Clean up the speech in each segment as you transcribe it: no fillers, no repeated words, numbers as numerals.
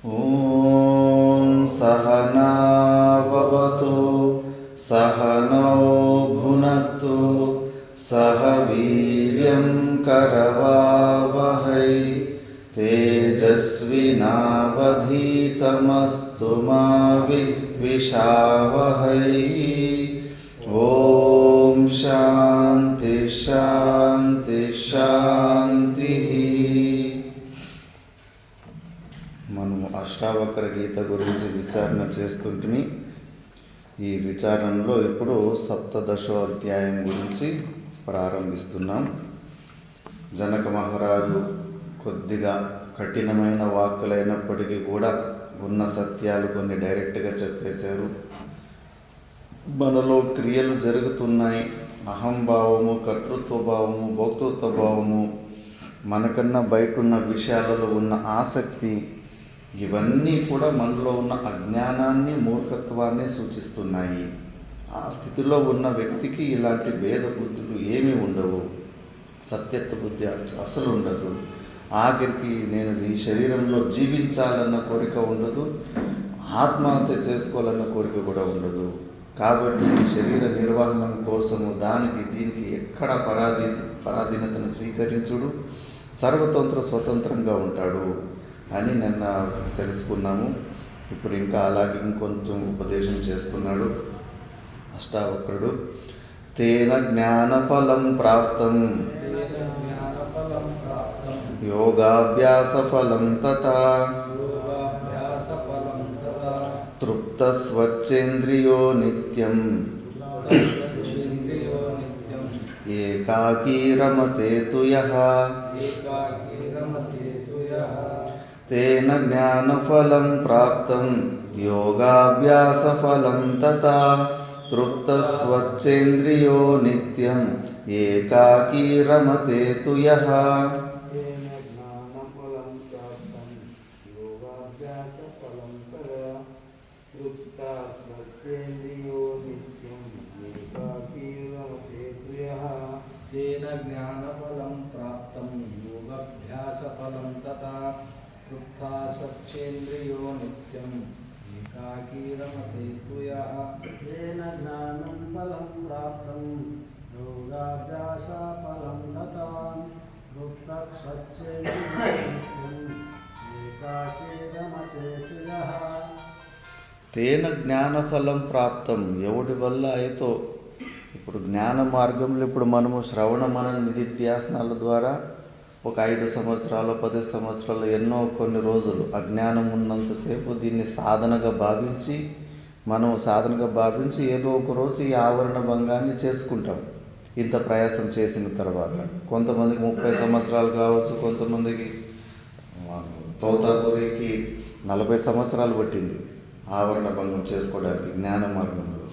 ఓం సహనావవతు సహనౌ భునక్తు సహ వీర్యం కరవావహై తేజస్వినావధీతమస్తు మా విద్విషావహై. ఓం శాంతి శాంతి శాంతి. మనము అష్టావక్ర గీత గురించి విచారణ చేస్తుంటిమి. ఈ విచారణలో ఇప్పుడు సప్తదశో అధ్యాయం గురించి ప్రారంభిస్తున్నాం. జనక మహారాజు కొద్దిగా కఠినమైన వాక్కులైనప్పటికీ కూడా ఉన్న సత్యాలు కొన్ని డైరెక్ట్గా చెప్పేశారు. మనలో క్రియలు జరుగుతున్నాయి. అహంభావము, కర్తృత్వభావము, భోక్తృత్వ భావము, మనకన్నా బయట ఉన్న విషయాలలో ఉన్న ఆసక్తి, ఇవన్నీ కూడా మనలో ఉన్న అజ్ఞానాన్ని, మూర్ఖత్వాన్ని సూచిస్తున్నాయి. ఆ స్థితిలో ఉన్న వ్యక్తికి ఇలాంటి భేద బుద్ధులు ఏమీ ఉండవు. సత్యత్వ బుద్ధి అసలు ఉండదు. ఆఖరికి నేను ఈ శరీరంలో జీవించాలన్న కోరిక ఉండదు, ఆత్మహత్య చేసుకోవాలన్న కోరిక కూడా ఉండదు. కాబట్టి శరీర నిర్వహణం కోసము దానికి దీనికి ఎక్కడ పరాధీనతను స్వీకరించుడు, సర్వతంత్ర స్వతంత్రంగా ఉంటాడు అని నిన్న తెలుసుకున్నాము. ఇప్పుడు ఇంకా అలాగే ఇంకొంచెం ఉపదేశం చేస్తున్నాడు అష్టావక్రుడు. తేన జ్ఞానఫలం ప్రాప్తం యోగాభ్యాసఫలం తథా తృప్తస్వచ్చేంద్రియో నిత్యం ఏకాకీ రమతే తు యః తేన జ్ఞానఫలం ప్రాప్తం యోగాభ్యాసఫలం తథా తృప్తస్వచ్చేంద్రియో నిత్యం ఏకాకీ రమతే తు యః. తేన జ్ఞానఫలం ప్రాప్తం యోగాభ్యాసఫలం తథా తృప్తా స్వచ్ఛేంద్రియో నిత్యం ఏకాకీ రమతే తు యః. తేన జ్ఞానం ఫలం ప్రాప్తం యోగాభ్యాసఫలం తథా తృప్తా స్వచ్ఛేంద్రియో నిత్యం ఏకాకీ రమతే తు యః. తేన జ్ఞానఫలం ప్రాప్తం, ఎవడి వల్ల అయితే ఇప్పుడు జ్ఞాన మార్గంలో ఇప్పుడు మనము శ్రవణ మనన నిధిధ్యాసనాల ద్వారా ఒక 5 సంవత్సరాలు 10 సంవత్సరాలు ఎన్నో కొన్ని రోజులు అజ్ఞానం ఉన్నంతసేపు దీన్ని సాధనగా భావించి ఏదో ఒక రోజు ఈ ఆవరణ భంగాన్ని చేసుకుంటాం. ఇంత ప్రయాసం చేసిన తర్వాత కొంతమందికి 30 సంవత్సరాలు కావచ్చు, కొంతమందికి తోతాపురికి 40 సంవత్సరాలు పట్టింది ఆవరణ భంగం చేసుకోవడానికి జ్ఞాన మార్గంలో.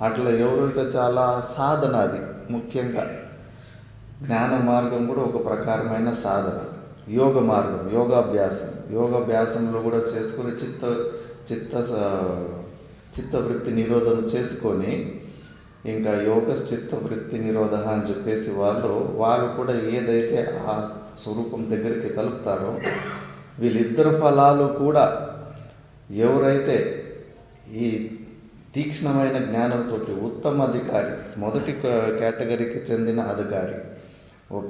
అట్లా ఎవరికి చాలా సాధన, అది ముఖ్యంగా జ్ఞాన మార్గం కూడా ఒక ప్రకారమైన సాధన. యోగ మార్గం, యోగాభ్యాసంలో కూడా చేసుకొని చిత్తవృత్తి నిరోధం చేసుకొని ఇంకా యోగ చిత్తవృత్తి నిరోధ అని చెప్పేసి వాళ్ళు కూడా ఏదైతే ఆ స్వరూపం దగ్గరికి తలుపుతారో వీళ్ళిద్దరు ఫలాలు కూడా ఎవరైతే ఈ తీక్ష్ణమైన జ్ఞానంతో ఉత్తమ అధికారి, మొదటి కేటగిరీకి చెందిన అధికారి,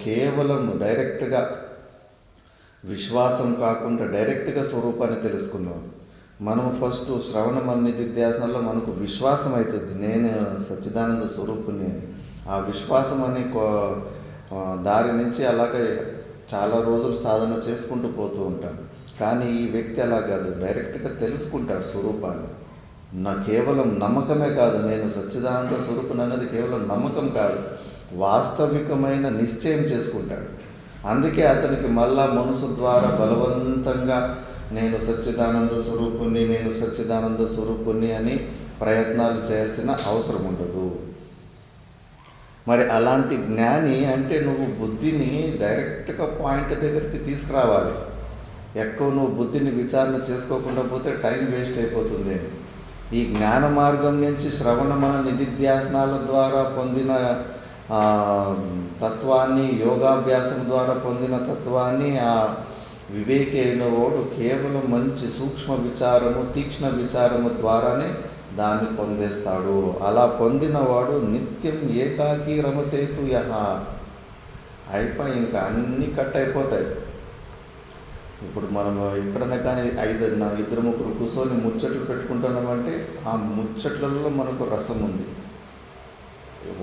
కేవలం డైరెక్ట్గా విశ్వాసం కాకుండా డైరెక్ట్గా స్వరూపాన్ని తెలుసుకున్నాం. మనం ఫస్ట్ శ్రవణ మన నిధిధ్యాసనలో మనకు విశ్వాసం అవుతుంది, నేను సచ్చిదానంద స్వరూపుని. ఆ విశ్వాసం అనే దారి నుంచి అలాగే చాలా రోజులు సాధన చేసుకుంటూ పోతూ ఉంటాం. కానీ ఈ వ్యక్తి అలా కాదు, డైరెక్ట్గా తెలుసుకుంటాడు స్వరూపాన్ని. కేవలం నమ్మకమే కాదు, నేను సచ్చిదానంద స్వరూపుని అన్నది కేవలం నమ్మకం కాదు, వాస్తవికమైన నిశ్చయం చేసుకుంటాడు. అందుకే అతనికి మళ్ళా మనసు ద్వారా బలవంతంగా నేను సచ్చిదానంద స్వరూపుణ్ణి అని ప్రయత్నాలు చేయాల్సిన అవసరం ఉండదు. మరి అలాంటి జ్ఞాని అంటే నువ్వు బుద్ధిని డైరెక్ట్గా పాయింట్ దగ్గరికి తీసుకురావాలి. ఎక్కువ నువ్వు బుద్ధిని విచారణ చేసుకోకుండా పోతే టైం వేస్ట్ అయిపోతుంది. ఈ జ్ఞాన మార్గం నుంచి శ్రవణ మన నిధిధ్యాసనాల ద్వారా పొందిన తత్వాన్ని, యోగాభ్యాసం ద్వారా పొందిన తత్వాన్ని వివేకి అయిన వాడు కేవలం మంచి సూక్ష్మ విచారము తీక్ష్ణ విచారము ద్వారానే దాన్ని పొందేస్తాడు. అలా పొందినవాడు నిత్యం ఏకాకి రమతేతు యహ. అయిపోయి ఇంకా అన్నీ కట్ అయిపోతాయి. ఇప్పుడు మనం ఎక్కడన్నా కానీ ఇద్దరు ముగ్గురు కూర్చొని ముచ్చట్లు పెట్టుకుంటున్నామంటే ఆ ముచ్చట్లలో మనకు రసం ఉంది.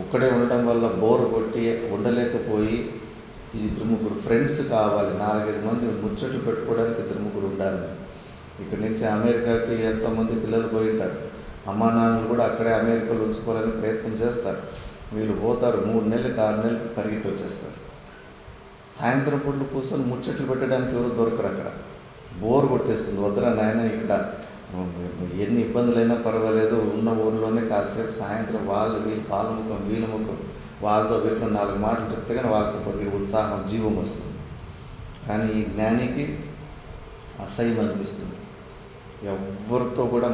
ఒక్కడే ఉండడం వల్ల బోరు కొట్టి ఉండలేకపోయి ఇద్దరు ముగ్గురు ఫ్రెండ్స్ కావాలి, 4-5 మంది ముచ్చట్లు పెట్టుకోవడానికి ఇద్దరు ముగ్గురు ఉండాలి. ఇక్కడి నుంచి అమెరికాకి ఎంతోమంది పిల్లలు పోయి ఉంటారు. అమ్మా నాన్నలు కూడా అక్కడే అమెరికాలో ఉంచుకోవాలని ప్రయత్నం చేస్తారు. వీళ్ళు పోతారు 3 నెలలకు 6 నెలలకు పరిగెత్తి వచ్చేస్తారు. సాయంత్రం పూటలు కూర్చొని ముచ్చట్లు పెట్టడానికి ఎవరు దొరకరు. అక్కడ బోర్ కొట్టేస్తుంది. వద్దురా నాయన, ఇక్కడ ఎన్ని ఇబ్బందులైనా పర్వాలేదు, ఉన్న ఊరిలోనే కాసేపు సాయంత్రం వాళ్ళు వీళ్ళు వాళ్ళ ముఖం వీళ్ళ ముఖం వాళ్ళతో వీళ్ళు 4 మాటలు చెప్తే కానీ వాళ్ళకి కొద్దిగా ఉత్సాహం జీవం వస్తుంది. కానీ ఈ జ్ఞానికి అసహ్యం అనిపిస్తుంది. ఎవరితో కూడా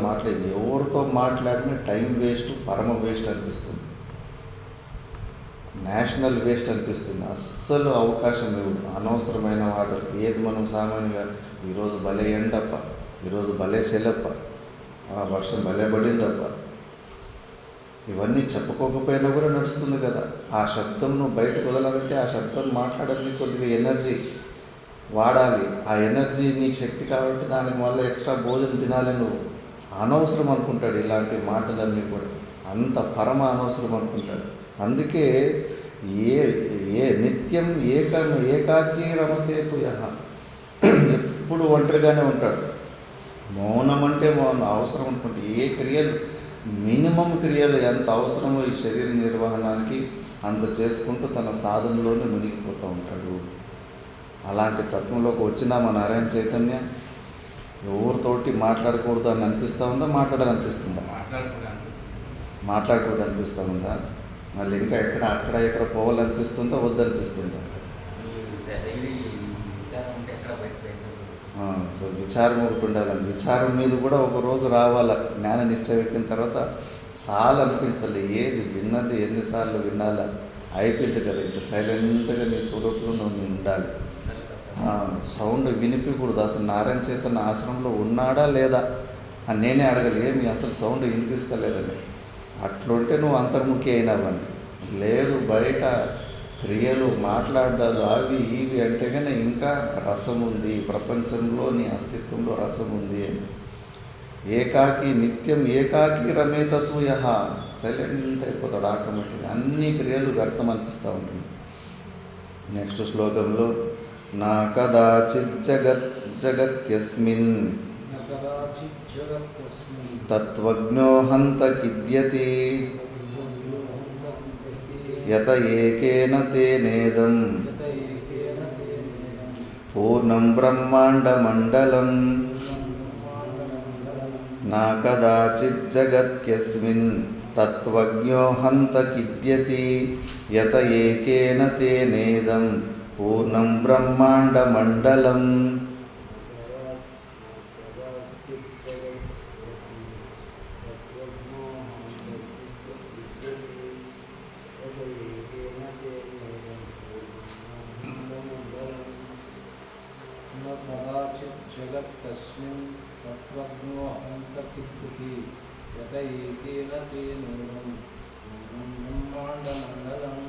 ఎవరితో మాట్లాడినా టైం వేస్ట్, పరమ వేస్ట్ అనిపిస్తుంది, నేషనల్ వేస్ట్ అనిపిస్తుంది. అస్సలు అవకాశం ఇవ్వదు అనవసరమైన వాటికి. ఏది మనం సామాన్యంగా ఈరోజు భలే ఎండప్ప, ఈరోజు భలే చెల్లప్ప, వర్షం భలే పడిందప్ప, ఇవన్నీ చెప్పుకోకపోయినా కూడా నడుస్తుంది కదా. ఆ శబ్దంను బయటకు వదలాలంటే ఆ శబ్దం మాట్లాడాలని కొద్దిగా ఎనర్జీ వాడాలి. ఆ ఎనర్జీ నీకు శక్తి కాబట్టి దానికి వల్ల ఎక్స్ట్రా భోజనం తినాలి. నువ్వు అనవసరం అనుకుంటాడు ఇలాంటి మాటలన్నీ కూడా, అంత పరమ అనవసరం అనుకుంటాడు. అందుకే నిత్యం ఏకాకి రమతేతు యహ. ఎప్పుడు ఒంటరిగానే ఉంటాడు. మౌనం అంటే మౌనం అవసరం అనుకుంటే ఏ క్రియలు మినిమం క్రియలు ఎంత అవసరమో ఈ శరీర నిర్వహణానికి అంత చేసుకుంటూ తన సాధనలోనే మునిగిపోతూ ఉంటాడు. అలాంటి తత్వంలోకి వచ్చినా మన నారాయణ చైతన్య ఎవరితోటి మాట్లాడకూడదు అని అనిపిస్తూ ఉందా, మాట్లాడాలనిపిస్తుందా? మాట్లాడకూడదు అనిపిస్తూ ఉందా? మళ్ళీ ఇంకా ఇక్కడ పోవాలనిపిస్తుందా, వద్దనిపిస్తుందా? సో విచారం ఒకటి ఉండాలని, విచారం మీద కూడా ఒక రోజు రావాల. జ్ఞాన నిశ్చయం అయిపోయిన తర్వాత చాలా అనిపించాలి. ఏది విన్నది ఎన్నిసార్లు వినాలా, అయిపోయింది కదా, ఇంకా సైలెంట్గా నీ స్వరూపంలో నువ్వు ఉండాలి. సౌండ్ వినిపించకూడదు. అసలు నారాయణ చైతన్య ఆశ్రమంలో ఉన్నాడా లేదా అని నేనే అడగాలి. ఏమి అసలు సౌండ్ వినిపిస్తా లేదని. అట్లుంటే నువ్వు అంతర్ముఖి అయినావని. లేదు బయట క్రియలు మాట్లాడాలి అవి ఇవి అంటే కానీ ఇంకా రసం ఉంది, ప్రపంచంలో నీ అస్తిత్వంలో రసం ఉంది అని. ఏకాకి నిత్యం ఏకాకి రమేతతు యహ. సైలెంట్ అయిపోతాడు ఆటోమేటిక్గా. అన్ని క్రియలు వ్యర్థం అనిపిస్తూ ఉంటుంది. నెక్స్ట్ శ్లోకంలో నా కదాచిత్ జగత్యస్మిన్ తత్వజ్ఞో హంత కిద్యతి యత ఏకేన తేనేదం పూర్ణం బ్రహ్మాండమండలం. నా కదాచిత్ జగత్యస్మిన్ తత్వజ్ఞో హంత కిద్యతి యత ఏకేన తేనేదం పూర్ణం బ్రహ్మాండమండలం. జగత్తస్మిన్ తత్వజ్ఞో హంత కిద్యతి యత ఏకేన తేనేదం పూర్ణం బ్రహ్మాండమండలం.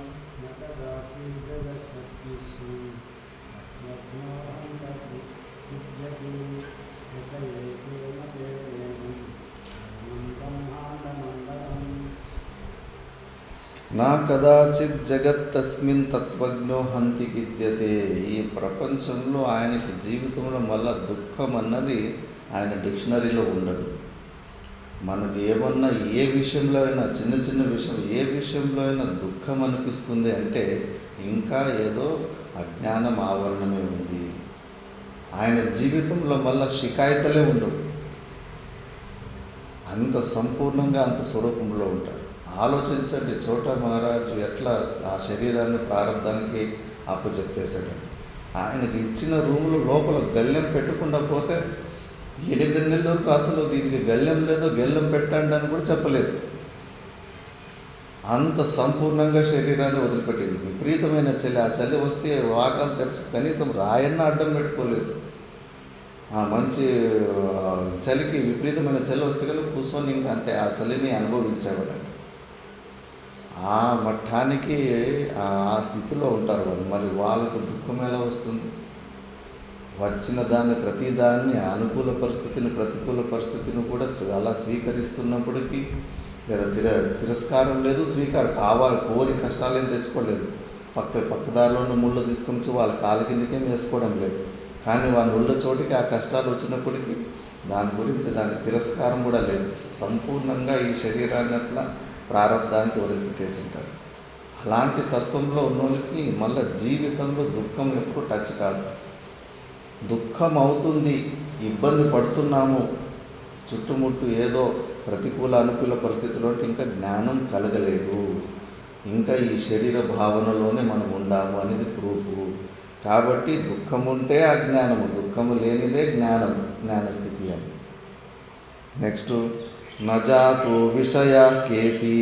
నా కదాచిత్ జగత్తస్మిన్ తత్వజ్ఞో హంతి కిద్యతే. ఈ ప్రపంచంలో ఆయనకి జీవితంలో మళ్ళా దుఃఖం అన్నది ఆయన డిక్షనరీలో ఉండదు. మనకు ఏమన్నా ఏ విషయంలో అయినా చిన్న చిన్న విషయం ఏ విషయంలో అయినా దుఃఖం అనిపిస్తుంది అంటే ఇంకా ఏదో అజ్ఞానం ఆవరణమే ఉంది. ఆయన జీవితంలో మళ్ళా షికాయతలే ఉండవు. అంత సంపూర్ణంగా అంత స్వరూపంలో ఉంటారు. ఆలోచించండి, చోటా మహారాజు ఎట్లా ఆ శరీరాన్ని ప్రారంధానికి అప్పచెప్పేశాడు. ఆయనకి ఇచ్చిన రూములో లోపల గల్లెం పెట్టకుండా పోతే 8 నెలల వరకు అసలు దీనికి గల్లెం లేదో గెల్లెం పెట్టండి అని కూడా చెప్పలేదు. అంత సంపూర్ణంగా శరీరాన్ని వదిలిపెట్టింది. విపరీతమైన చలి. ఆ చలి వస్తే వాకాలు తెరిచి కనీసం రాయన్న అడ్డం పెట్టుకోలేదు. ఆ మంచి చలికి విపరీతమైన చలి వస్తే కనుక కూర్చొని ఇంకా అంతే ఆ చలిని అనుభవించేవారు. ఆ మట్టానికి ఆ స్థితిలో ఉంటారు వాళ్ళు. మరి వాళ్ళకు దుఃఖం ఎలా వస్తుంది? వచ్చిన దాన్ని ప్రతిదాన్ని అనుకూల పరిస్థితిని ప్రతికూల పరిస్థితిని కూడా అలా స్వీకరిస్తున్నప్పటికీ లేదా తిరస్కారం లేదు, స్వీకారం కావాలి, కోరి కష్టాలేం తెచ్చుకోలేదు. పక్కదారిలో ఉన్న ముళ్ళు తీసుకుని వచ్చి వాళ్ళ కాలు కిందకేం వేసుకోవడం లేదు. కానీ వాళ్ళ ముళ్ళ చోటికి ఆ కష్టాలు వచ్చినప్పటికీ దాని గురించి దాని తిరస్కారం కూడా లేదు. సంపూర్ణంగా ఈ శరీరాన్ని అట్లా ప్రారంధానికి వదిలిపెట్టేసి ఉంటారు. అలాంటి తత్వంలో ఉన్న వాళ్ళకి మళ్ళీ జీవితంలో దుఃఖం ఎప్పుడు టచ్ కాదు. దుఃఖం అవుతుంది, ఇబ్బంది పడుతున్నాము, చుట్టుముట్టు ఏదో ప్రతికూల అనుకూల పరిస్థితుల్లో ఇంకా జ్ఞానం కలగలేదు, ఇంకా ఈ శరీర భావనలోనే మనం ఉండాము అనేది ప్రూఫ్. కాబట్టి దుఃఖం ఉంటే అజ్ఞానము, దుఃఖము లేనిదే జ్ఞానము, జ్ఞానస్థితి అని. నెక్స్ట్ నజాతో విషయ కేపి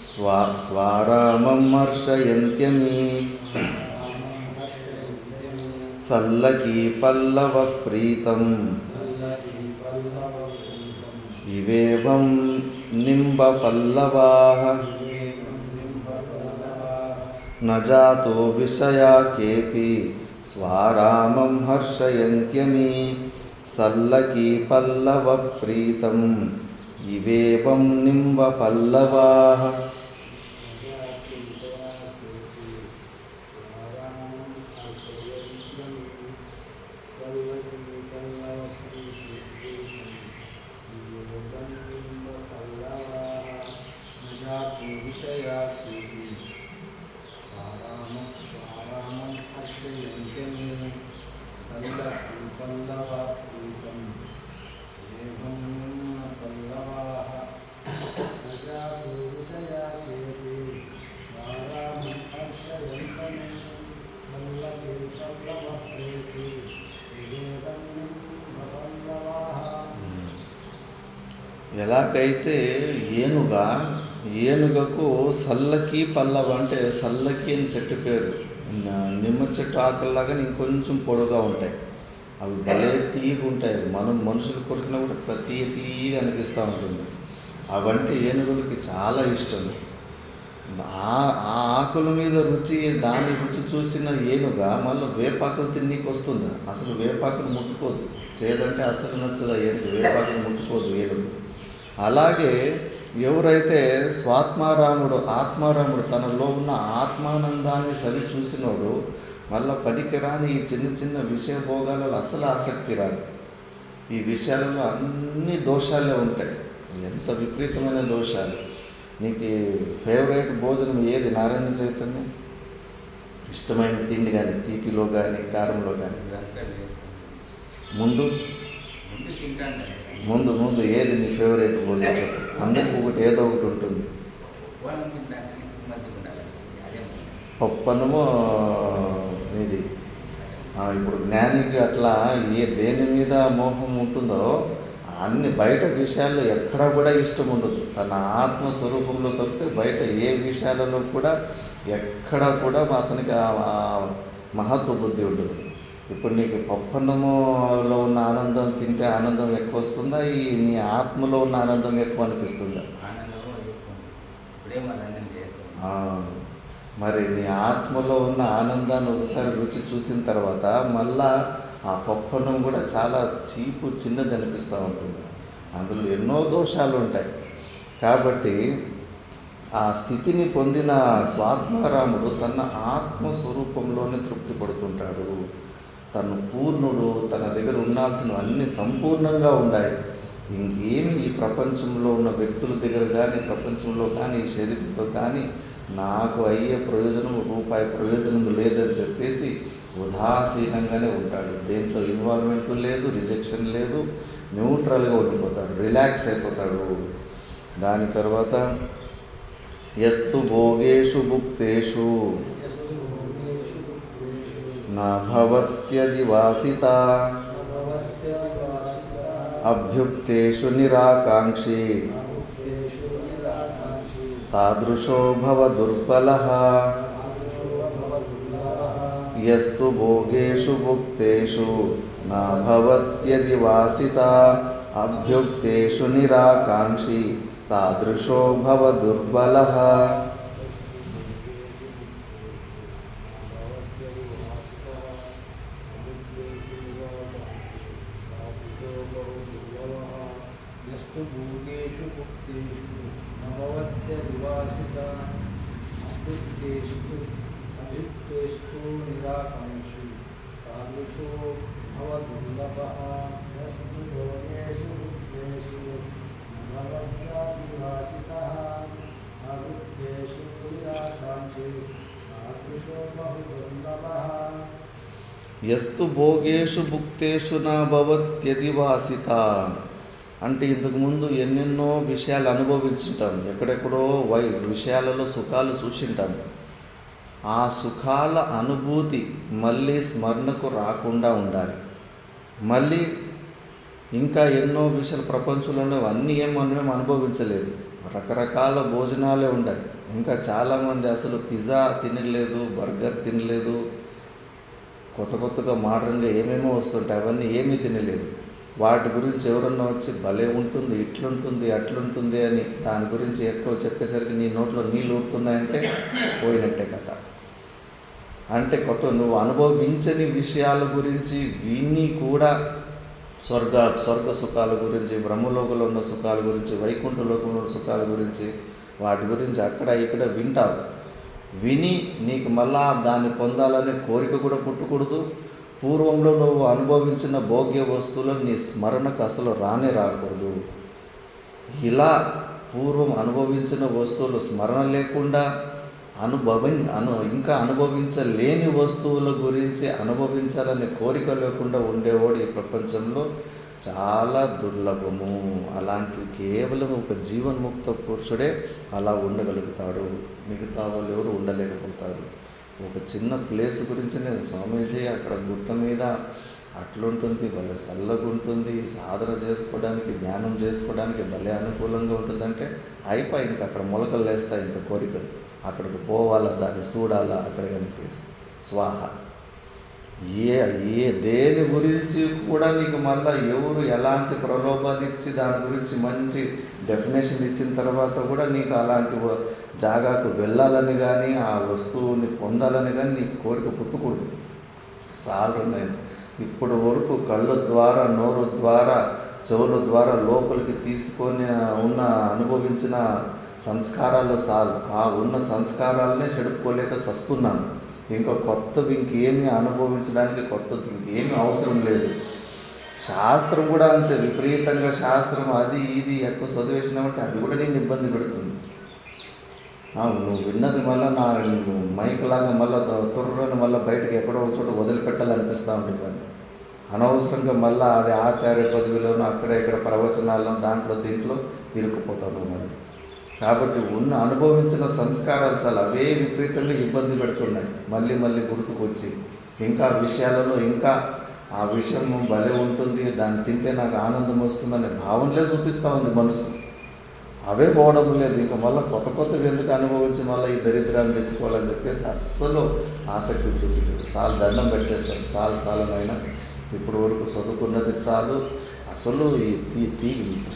స్వారామం హర్షయంత్యమి సల్లకీ పల్లవ ప్రీతం ఇవేవం నింబ పల్లవాః నజాతో విషయా కేపి స్వారామం హర్షయంత్యమి సల్లకీ పల్లవ ప్రీతం ఇవేవం నింబ పల్లవాః. ఎలాగైతే ఏనుగకు సల్లకి పల్లవ అంటే సల్లకి అని చెట్టు పేరు, నిమ్మ చెట్టు ఆకల్లాగానే ఇంకొంచెం పొడుగా ఉంటాయి. అవి భలే తీయగా ఉంటాయి. మనుషులు కొరికినా కూడా తీయగా అనిపిస్తూ ఉంటుంది. అవంటే ఏనుగులకి చాలా ఇష్టం. ఆ ఆకుల మీద దాని రుచి చూసిన ఏనుగ మళ్ళీ వేపాకులు తిన్నీకి వస్తుందా? అసలు వేపాకులు ముట్టుకోదు. చేదంటే అసలు నచ్చదు ఏనుగు, వేపాకులు ముట్టుకోదు ఏనుగు. అలాగే ఎవరైతే ఆత్మారాముడు తనలో ఉన్న ఆత్మానందాన్ని సరి చూసినోడు మళ్ళీ పనికిరాని ఈ చిన్న విషయ భోగాలలో అసలు ఆసక్తి రాదు. ఈ విషయాలలో అన్ని దోషాలే ఉంటాయి, ఎంత విపరీతమైన దోషాలు. నీకు ఫేవరెట్ భోజనం ఏది? నారాయణ చైతన్యం ఇష్టమైన తిండి కానీ, తీపిలో కానీ కారంలో కానీ ముందు ఏది నీ ఫేవరెట్ భోజనం చెప్పు. అందరికీ ఒకటి ఏదో ఒకటి ఉంటుంది. పప్పన్నమో ఇది ఇప్పుడు జ్ఞానికి అట్లా దేని మీద మోహం ఉంటుందో అన్ని బయట విషయాల్లో ఎక్కడా కూడా ఇష్టం ఉండదు. తన ఆత్మస్వరూపంలో తప్పితే బయట ఏ విషయాలలో కూడా ఎక్కడా కూడా అతనికి మహత్వ బుద్ధి ఉండదు. ఇప్పుడు నీకు పప్పన్నములో ఉన్న ఆనందం తింటే ఆనందం ఎక్కువ వస్తుందా, నీ ఆత్మలో ఉన్న ఆనందం ఎక్కువ అనిపిస్తుందా? మరి నీ ఆత్మలో ఉన్న ఆనందాన్ని ఒకసారి రుచి చూసిన తర్వాత మళ్ళా ఆ పప్పన్నం కూడా చాలా చిన్నది అనిపిస్తూ ఉంటుంది. అందులో ఎన్నో దోషాలు ఉంటాయి. కాబట్టి ఆ స్థితిని పొందిన స్వాత్మారాముడు తన ఆత్మస్వరూపంలోనే తృప్తి పడుతుంటాడు. తను పూర్ణుడు, తన దగ్గర ఉండాల్సినవి అన్నీ సంపూర్ణంగా ఉన్నాయి. ఇంకేమి ఈ ప్రపంచంలో ఉన్న వ్యక్తుల దగ్గర కానీ, ప్రపంచంలో కానీ, ఈ శరీరంతో కానీ నాకు అయ్యే రూపాయి ప్రయోజనం లేదని చెప్పేసి ఉదాసీనంగానే ఉంటాడు. దేంట్లో ఇన్వాల్వ్మెంట్ లేదు, రిజెక్షన్ లేదు, న్యూట్రల్గా ఉండిపోతాడు, రిలాక్స్ అయిపోతాడు. దాని తర్వాత యస్తు భోగేషు భుక్తేషు నా భవత్యదివాసిత అభ్యుక్తేషు నిరాకాంక్షి తాదృశో భవ దుర్బలః యస్తు భోగేషు భుక్తేషు నా భవత్యది వాసిత అభ్యుక్తేషు నిరాకాంక్షి తాదృశో భవ దుర్బలః. యస్తు భూతేషు భుక్తేషు నభవత్యదివాసిత అభ్యుక్తేషు నిరాకాంక్షి తాదృశో భవ దుర్లభః. యస్తు భోగేషు భుక్తేషు నభవత్యదివాసితః అభుక్తేషు నిరాకాంక్షి తాదృశో బహు దుర్లభః. యస్తు భోగేషు భుక్తేషు నా భవత్యది వాసిత అంటే ఇంతకుముందు ఎన్నెన్నో విషయాలు అనుభవించుంటాం, ఎక్కడెక్కడో విషయాలలో సుఖాలు చూసింటాం. ఆ సుఖాల అనుభూతి మళ్ళీ స్మరణకు రాకుండా ఉండాలి. మళ్ళీ ఇంకా ఎన్నో విషయాలు ప్రపంచంలో అన్నీ మనం అనుభవించలేదు. రకరకాల భోజనాలే ఉన్నాయి. ఇంకా చాలామంది అసలు పిజ్జా తినలేదు, బర్గర్ తినలేదు, కొత్త కొత్తగా మోడర్న్గా ఏమేమో వస్తుంటాయి, అవన్నీ ఏమీ తినలేదు. వాటి గురించి ఎవరన్నా వచ్చి భలే ఉంటుంది, ఇట్లుంటుంది, అట్లుంటుంది అని దాని గురించి ఎక్కువ చెప్పేసరికి నీ నోట్లో నీళ్ళు ఊరుతున్నాయంటే పోయినట్టే కథ. అంటే నువ్వు అనుభవించని విషయాల గురించి విని కూడా స్వర్గ సుఖాల గురించి, బ్రహ్మలోకంలో ఉన్న సుఖాల గురించి, వైకుంఠలోకంలో ఉన్న సుఖాల గురించి, వాటి గురించి అక్కడ ఇక్కడ వింటావు. విని నీకు మళ్ళా దాన్ని పొందాలనే కోరిక కూడా పుట్టకూడదు. పూర్వంలో నువ్వు అనుభవించిన భోగ్య వస్తువులను నీ స్మరణకు అసలు రాకూడదు. ఇలా పూర్వం అనుభవించిన వస్తువులు స్మరణ లేకుండా ఇంకా అనుభవించలేని వస్తువుల గురించి అనుభవించాలనే కోరిక లేకుండా ఉండేవాడు ఈ ప్రపంచంలో చాలా దుర్లభము. అలాంటి కేవలం ఒక జీవన్ముక్త పురుషుడే అలా ఉండగలుగుతాడు. మిగతా వాళ్ళు ఎవరు ఉండలేకపోతారు. ఒక చిన్న ప్లేస్ గురించి నేను స్వామీజీ అక్కడ గుట్ట మీద అట్లుంటుంది, భలే చల్లగుంటుంది, సాధన చేసుకోవడానికి, ధ్యానం చేసుకోవడానికి భలే అనుకూలంగా ఉంటుందంటే అయిపోయి ఇంకా అక్కడ మొలకలు లేస్తాయి. ఇంకా కోరికలు అక్కడికి పోవాలా, దాన్ని చూడాలా, అక్కడ కనిపిస్తుంది స్వాహ. దేని గురించి కూడా నీకు మళ్ళీ ఎవరు ఎలాంటి ప్రలోభాలు ఇచ్చి దాని గురించి మంచి డెఫినేషన్ ఇచ్చిన తర్వాత కూడా నీకు అలాంటి జాగాకు వెళ్ళాలని కానీ ఆ వస్తువుని పొందాలని కానీ నీకు కోరిక పుట్టకూడదు. సార్లు నేను ఇప్పుడు వరకు కళ్ళ ద్వారా, నోరు ద్వారా, చెవుల ద్వారా లోపలికి తీసుకొని అనుభవించిన సంస్కారాలు చాలు. ఆ ఉన్న సంస్కారాలనే చెడుపుకోలేక సస్తున్నాను. ఇంకా కొత్తవి ఇంకేమీ అనుభవించడానికి కొత్తది ఇంకేమీ అవసరం లేదు. శాస్త్రం కూడా అంతే విపరీతంగా శాస్త్రం అది ఇది ఎక్కువ చదివేసినామంటే అది కూడా నేను ఇబ్బంది పెడుతుంది. నువ్వు విన్నది మళ్ళీ మైక్లాగా మళ్ళీ త్వరని మళ్ళీ బయటకు ఎక్కడో ఒక చోట వదిలిపెట్టాలనిపిస్తూ ఉంటుంది. అనవసరంగా మళ్ళీ అది ఆచార్య పదవిలోనూ అక్కడ ఇక్కడ ప్రవచనాల్లో దాంట్లో దీంట్లో ఇరుక్కుపోతాను మళ్ళీ. కాబట్టి అనుభవించిన సంస్కారాలు చాలా అవే విపరీతంగా ఇబ్బంది పెడుతున్నాయి. మళ్ళీ గుర్తుకొచ్చి ఇంకా విషయాలలో ఇంకా ఆ విషయం భలే ఉంటుంది, దాన్ని తింటే నాకు ఆనందం వస్తుందనే భావనలే చూపిస్తూ ఉంది మనసు. అవే పోవడం లేదు. ఇంకా మళ్ళీ కొత్తవి ఎందుకు అనుభవించి మళ్ళీ ఈ దరిద్రాన్ని తెచ్చుకోవాలని చెప్పేసి అస్సలు ఆసక్తి చూపించదు. చాలు దండం పెట్టేస్తాడు. చాలనైనా ఇప్పుడు వరకు చదువుకున్నది చాలు. అసలు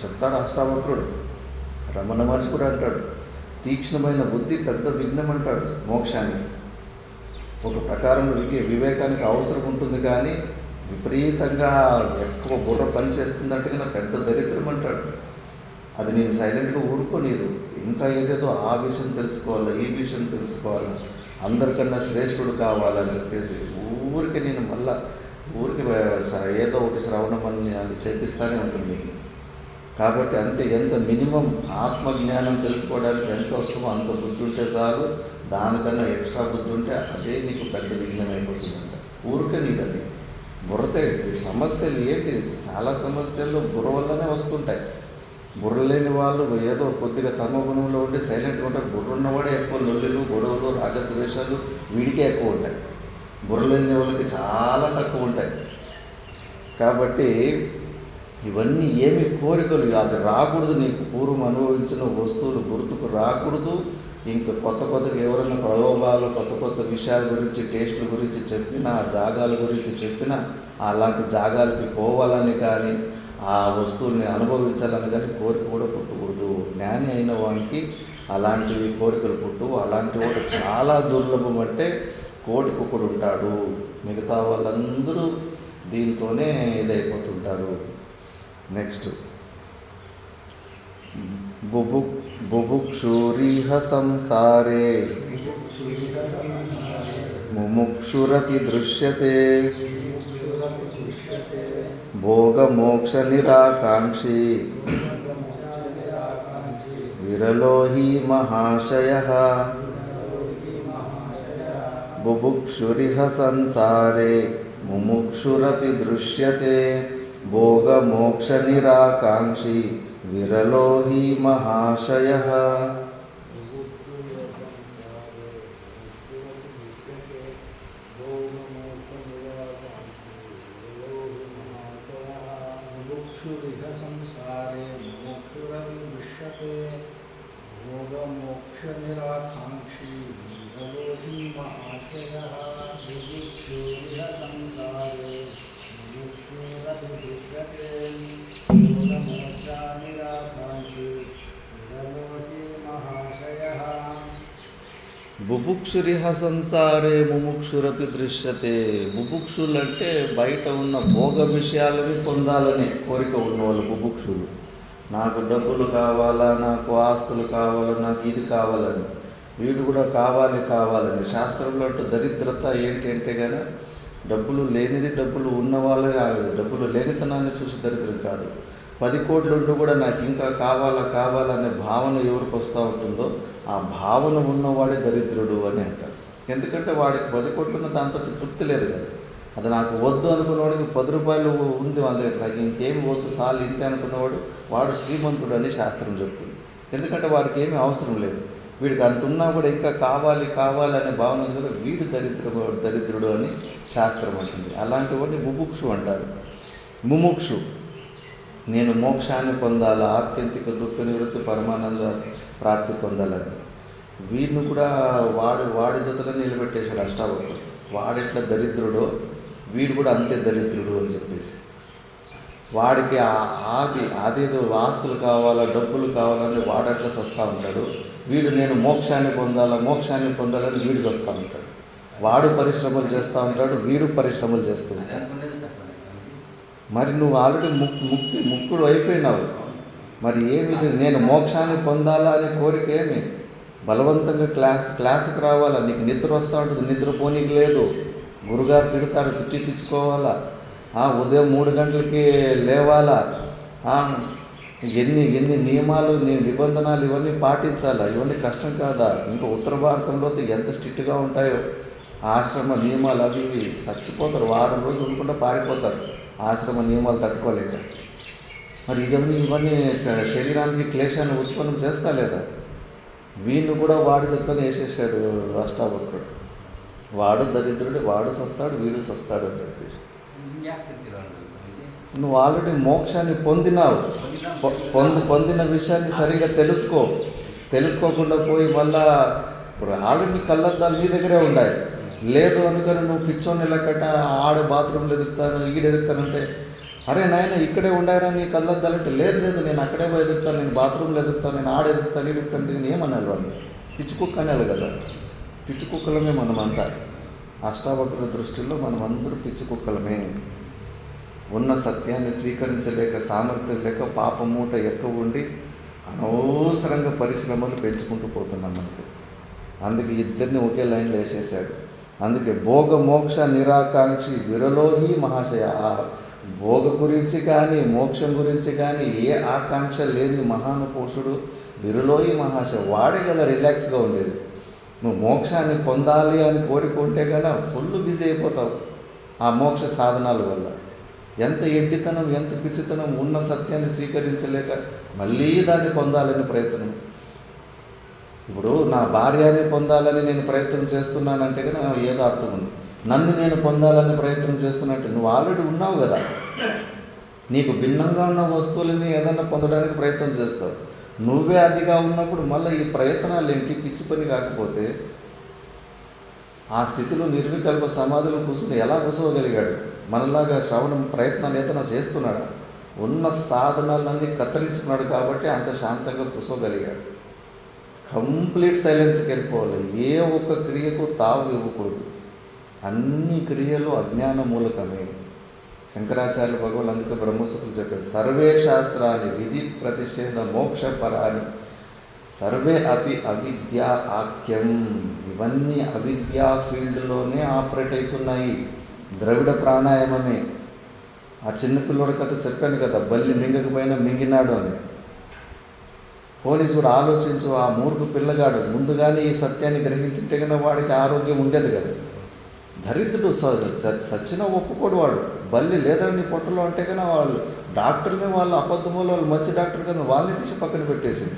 చెప్తాడు అష్టావక్రుడు, రమణ మహర్షి కూడా అంటాడు, తీక్ష్ణమైన బుద్ధి పెద్ద విఘ్నం అంటాడు మోక్షానికి. ఒక ప్రకారం వివేకానికి అవసరం ఉంటుంది, కానీ విపరీతంగా ఎక్కువ బుర్ర పని చేస్తుందంటే కన్నా పెద్ద దరిద్రం అంటాడు. అది నేను సైలెంట్గా ఊరుకోలేదు. ఇంకా ఏదేదో ఆ విషయం తెలుసుకోవాలా, ఈ విషయం తెలుసుకోవాలా, అందరికన్నా శ్రేష్ఠుడు కావాలని చెప్పేసి ఊరికి నేను ఊరికి ఏదో ఒకటి శ్రవణమని అది చేపిస్తూనే ఉంటుంది. కాబట్టి అంతే, ఎంత మినిమం ఆత్మజ్ఞానం తెలుసుకోవడానికి ఎంత అవసరమో అంత బుద్ధి ఉంటే చాలు. దానికన్నా ఎక్స్ట్రా బుద్ధి ఉంటే అదే నీకు పెద్ద విఘ్నం అయిపోతుందంట. ఊరికే నీకు అది బుర్రతే. సమస్యలు ఏంటి, చాలా సమస్యలు బుర్ర వల్లనే వస్తుంటాయి. బుర్ర లేని వాళ్ళు ఏదో కొద్దిగా తమ గుణంలో ఉండి సైలెంట్గా ఉంటారు. బుర్ర ఉన్నవాడే ఎక్కువ లొల్లులు, గొడవలు, రాగద్వేషాలు వీడికే ఎక్కువ ఉంటాయి. బుర్ర లేని వాళ్ళకి చాలా తక్కువ ఉంటాయి. కాబట్టి ఇవన్నీ ఏమి కోరికలు అది రాకూడదు. నీకు పూర్వం అనుభవించిన వస్తువులు గుర్తుకు రాకూడదు. ఇంకా కొత్త కొత్తగా ఎవరైనా ప్రలోభాలు కొత్త కొత్త విషయాల గురించి టేస్టుల గురించి చెప్పినా జాగాల గురించి చెప్పినా అలాంటి జాగాలకి పోవాలని కానీ ఆ వస్తువుల్ని అనుభవించాలని కానీ కోరిక కూడా పుట్టకూడదు. జ్ఞాని అయిన వానికి అలాంటివి కోరికలు పుట్టు. అలాంటి వాడు చాలా దుర్లభం. అంటే కోటికొకడు ఉంటాడు. మిగతా వాళ్ళందరూ దీంతోనే ఇదైపోతుంటారు. నెక్స్ట్ బుభుక్షురిహ సంసారే ముముక్షురపి దృశ్యతే భోగమోక్ష నిరాకాంక్షి విరలో హి మహాశయః. బుభుక్షురిహ సంసారే ముముక్షురపి దృశ్యతే భోగమోక్ష నిరాకాంక్షి విరలో హి మహాశయః. ముముక్షురిహ సంసారే ముముక్షురపి దృశ్యతే భోగమోక్ష నిరాకాంక్షి విరలో హి మహాశయః. బుభుక్షురిహ సంసారే ముముక్షురపి దృశ్యతే భోగమోక్ష నిరాకాంక్షి విరలో హి మహాశయః. బుభుక్షురిహ సంసారే ముముక్షురపి దృశ్యతే. బుభుక్షులు అంటే బయట ఉన్న భోగ విషయాలని పొందాలని కోరిక ఉన్నవాళ్ళు బుభుక్షులు. నాకు డబ్బులు కావాలా, నాకు ఆస్తులు కావాలా, నాకు ఇది కావాలని. వీడు కూడా కావాలని. శాస్త్రంలో అంటూ దరిద్రత ఏంటి అంటే కానీ డబ్బులు లేనిది డబ్బులు ఉన్న వాళ్ళని డబ్బులు లేనితనాన్ని చూసి దరిద్రం కాదు. 10 కోట్లు ఉంటూ కూడా నాకు ఇంకా కావాలనే భావన ఎవరికి వస్తూ ఉంటుందో ఆ భావన ఉన్నవాడే దరిద్రుడు అని అంటారు. ఎందుకంటే వాడికి 10 కోట్లు ఉన్న దాంతో తృప్తి లేదు కదా. అది నాకు వద్దు అనుకున్నవాడికి 10 రూపాయలు ఉంది మన దగ్గర, నాకు ఇంకేం వద్దు సార్లు ఇంతే అనుకున్నవాడు వాడు శ్రీమంతుడు అని శాస్త్రం చెప్తుంది. ఎందుకంటే వాడికి ఏమీ అవసరం లేదు. వీడికి అంత ఉన్నా కూడా ఇంకా కావాలి అనే భావన ఉంది కదా, వీడు దరిద్రుడు అని శాస్త్రం అంటుంది. అలాంటి వాడిని ముముక్షు అంటారు. ముముక్షు నేను మోక్షాన్ని పొందాలా, ఆత్యంతిక దుఃఖ నివృత్తి పరమానంద ప్రాప్తి పొందాలని. వీడిని కూడా వాడి జతలో నిలబెట్టేశాడు అష్టావక్రుడు. వాడెట్లా దరిద్రుడో వీడు కూడా అంతే దరిద్రుడు అని చెప్పేసి వాడికి అదేదో ఆస్తులు కావాలా డబ్బులు కావాలని వాడట్లా సస్తా ఉంటాడు. వీడు నేను మోక్షాన్ని పొందాలని వీడు చస్తా ఉంటాడు. వాడు పరిశ్రమలు చేస్తూ ఉంటాడు, వీడు పరిశ్రమలు చేస్తూ ఉంటాడు. మరి నువ్వు ఆల్రెడీ ముక్తుడు అయిపోయినావు. మరి ఏమిది నేను మోక్షాన్ని పొందాలా అనే కోరిక ఏమి? బలవంతంగా క్లాస్కి రావాలా, నీకు నిద్ర వస్తూ ఉంటుంది, నిద్ర పోనీకి లేదు, గురుగారు తిడతారు, తిట్టించుకోవాలా, ఉదయం 3 గంటలకి లేవాలా, ఎన్ని నియమాలు నిబంధనలు ఇవన్నీ పాటించాలా. ఇవన్నీ కష్టం కాదా? ఇంకా ఉత్తర భారతంలో ఎంత స్ట్రిక్ట్గా ఉంటాయో ఆశ్రమ నియమాలు అవి ఇవి. చచ్చిపోతారు, వారం రోజులు ఉండకుండా పారిపోతారు ఆశ్రమ నియమాలు తట్టుకోలేక. మరి ఇవన్నీ శరీరానికి క్లేశాన్ని ఉత్పన్నం చేస్తా లేదా? వీళ్ళు కూడా వాడి జతని వేసేసాడు అష్టావక్రుడు. వాడు దరిద్రుడు, వాడు సస్తాడు, వీడు సస్తాడు అని చెప్పేసి. నువ్వు ఆల్రెడీ మోక్షాన్ని పొందినావు. పొందిన విషయాన్ని సరిగ్గా తెలుసుకోకుండా పోయి మళ్ళా ఇప్పుడు ఆల్రెడీ కళ్ళద్దాలు నీ దగ్గరే ఉన్నాయి. లేదు అనుకొని నువ్వు పిచ్చోని లెక్కట ఆడ బాత్రూంలో ఎదుగుతాను ఎదుగుతానంటే, అరే నాయన ఇక్కడే ఉండారా నీ కళ్ళద్దాలంటే, లేదు నేను అక్కడే పోయి ఎదుగుతాను, నేను బాత్రూంలో ఎదుగుతాను, నేను ఆడ ఎదుగుతాను నేను ఏమనాలి వాళ్ళు? పిచ్చి కుక్క అనాలి కదా. పిచ్చి కుక్కలమే మనమంతా. అష్టావక్ర దృష్టిలో మనమందరూ పిచ్చి కుక్కలమే. ఉన్న సత్యాన్ని స్వీకరించలేక, సామర్థ్యం లేక, పాపమూట ఎక్కువ ఉండి అనవసరంగా పరిశ్రమలు పెంచుకుంటూ పోతున్నాం మనకి. అందుకే ఇద్దరిని ఒకే లైన్లో వేసేసాడు. అందుకే భోగ మోక్ష నిరాకాంక్షి విరలోహి మహాశయ. భోగ గురించి కానీ మోక్షం గురించి కానీ ఏ ఆకాంక్ష లేని మహానుపురుషుడు విరలోహి మహాశయ. వాడే కదా రిలాక్స్గా ఉండేది. నువ్వు మోక్షాన్ని పొందాలి అని కోరుకుంటే కన్నా ఫుల్ బిజీ అయిపోతావు ఆ మోక్ష సాధనాల వల్ల. ఎంత ఎడ్డితనం, ఎంత పిచ్చితనం, ఉన్న సత్యాన్ని స్వీకరించలేక మళ్ళీ దాన్ని పొందాలని ప్రయత్నం. ఇప్పుడు నా భార్యని పొందాలని నేను ప్రయత్నం చేస్తున్నానంటే కానీ ఏదో అర్థం ఉంది. నన్ను నేను పొందాలని ప్రయత్నం చేస్తున్నట్టు నువ్వు ఆల్రెడీ ఉన్నావు కదా. నీకు భిన్నంగా ఉన్న వస్తువులని ఏదన్నా పొందడానికి ప్రయత్నం చేస్తావు. నువ్వే అదిగా ఉన్నప్పుడు మళ్ళీ ఈ ప్రయత్నాలు ఏంటి? పిచ్చి పని కాకపోతే ఆ స్థితిలో నిర్వికల్ప సమాధిలో కూర్చుని ఎలా కూర్చోగలిగాడు? మనలాగా శ్రవణం ప్రయత్నాలు ఏదైనా చేస్తున్నాడా? ఉన్న సాధనాలన్నీ కత్తిరించుకున్నాడు కాబట్టి అంత శాంతంగా కూర్చోగలిగాడు. కంప్లీట్ సైలెన్స్కి వెళ్ళిపోవాలి. ఏ ఒక్క క్రియకు తావు ఇవ్వకూడదు. అన్ని క్రియలు అజ్ఞాన మూలకమే. శంకరాచార్య భగవాన్ అందుకే బ్రహ్మసూత్రులు చెప్పారు, సర్వే శాస్త్రాన్ని విధి ప్రతిషేధ మోక్ష పరాన్ని సర్వే అపి అవిద్యా ఆఖ్యం. ఇవన్నీ అవిద్యా ఫీల్డ్లోనే ఆపరేట్ అవుతున్నాయి. ద్రవిడ ప్రాణాయామమే. ఆ చిన్నపిల్లడి కథ చెప్పాను కదా, బల్లి మింగకపోయినా మింగినాడు అని. పోనీ చూడు, ఆలోచించు, ఆ మూర్ఖు పిల్లగాడు ముందుగానే ఈ సత్యాన్ని గ్రహించుంటే కన్నా వాడికి ఆరోగ్యం ఉండేది కదా. దరిద్రుడు సచ్చిన ఒప్పుకోడు వాడు. బల్లి లేదని పొట్టలో అంటే కన్నా వాళ్ళు డాక్టర్ని వాళ్ళు అబద్ధములు, వాళ్ళు మంచి డాక్టర్ కదా, వాళ్ళని తీసి పక్కన పెట్టేసింది.